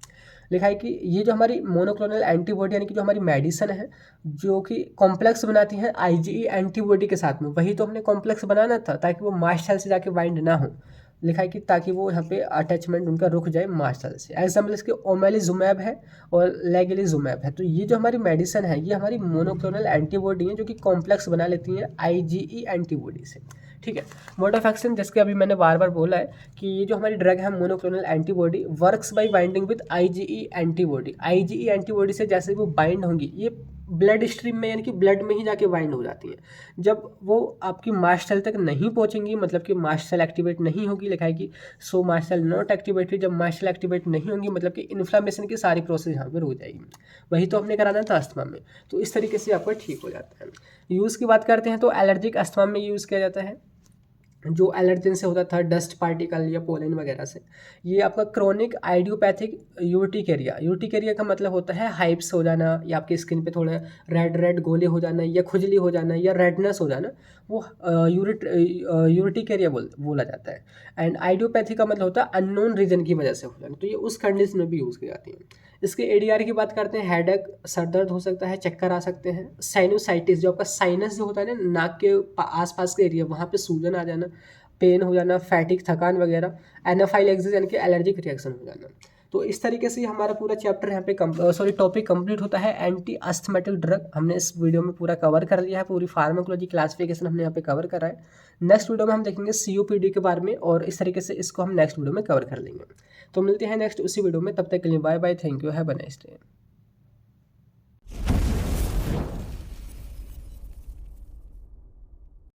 लिखा है कि ये जो हमारी मोनोक्लोनल एंटीबॉडी, यानी कि जो हमारी मेडिसिन है जो कि कॉम्प्लेक्स बनाती है आईजीई एंटीबॉडी के साथ में, वही तो हमने कॉम्प्लेक्स बनाना था ताकि वो मास्ट सेल से जाके बाइंड ना हो। लिखा है कि ताकि वो यहाँ पे अटैचमेंट उनका रुक जाए मास्ट सेल से। एग्जाम्पल इसके ओमेलिजुमैब है और लेगिलिजुमैब है। तो ये जो हमारी मेडिसिन है ये हमारी मोनोक्लोनल एंटीबॉडी है जो कि कॉम्प्लेक्स बना लेती हैं आईजीई एंटीबॉडी से। ठीक है। मोड ऑफ एक्शन जैसे अभी मैंने बार बार बोला है कि ये जो हमारी ड्रग है monoclonal antibody works by binding with IgE antibody. IgE antibody से जैसे वो बाइंड होंगी, ये ब्लड स्ट्रीम में यानी कि ब्लड में ही जाके बाइंड हो जाती है। जब वो आपकी मास्ट सेल तक नहीं पहुंचेंगी, मतलब कि मास्ट सेल एक्टिवेट नहीं होगी, लिखा है कि सो मास्ट सेल नॉट एक्टिवेटेड। जब मास्ट सेल एक्टिवेट नहीं होंगी मतलब कि इन्फ्लामेशन की सारी प्रोसेस यहाँ पर हो जाएगी। वही तो हमने कराना था अस्थमा में, तो इस तरीके से आपका ठीक हो जाता है। यूज़ की बात करते हैं तो एलर्जिक अस्थमा में यूज़ किया जाता है, जो एलर्जन से होता था, डस्ट पार्टिकल या पोलन वगैरह से। ये आपका क्रोनिक आइडियोपैथिक यूर्टिकेरिया, यूर्टिकेरिया का मतलब होता है हाइप्स हो जाना या आपकी स्किन पे थोड़ा रेड रेड गोले हो जाना या खुजली हो जाना या रेडनेस हो जाना, वो यूर्टिकेरिया बोला जाता है। एंड आइडियोपैथी का मतलब होता है अननोन रीजन की वजह से हो जाना, तो ये उस कंडीशन में भी यूज़ की जाती है। इसके एडीआर की बात करते हैं, हेडेक, सर दर्द हो सकता है, चक्कर आ सकते हैं। साइनोसाइटिस, जो आपका साइनस जो होता है ना नाक के आसपास के एरिया, वहाँ पे सूजन आ जाना, पेन हो जाना, फैटिक, थकान वगैरह। एनाफाइलेक्सिस यानी कि एलर्जिक रिएक्शन हो जाना। तो इस तरीके से हमारा पूरा चैप्टर यहाँ पे टॉपिक कंप्लीट होता है। एंटी अस्थमेटिक ड्रग हमने इस वीडियो में पूरा कवर कर लिया है, पूरी फार्माकोलॉजी क्लासिफिकेशन हमने यहाँ पे कवर करा है। नेक्स्ट वीडियो में हम देखेंगे सीओपीडी के बारे में, और इस तरीके से इसको हम नेक्स्ट वीडियो में कवर कर लेंगे। तो मिलते हैं नेक्स्ट उसी वीडियो में, तब तक के लिए bye bye, thank you, have a nice day.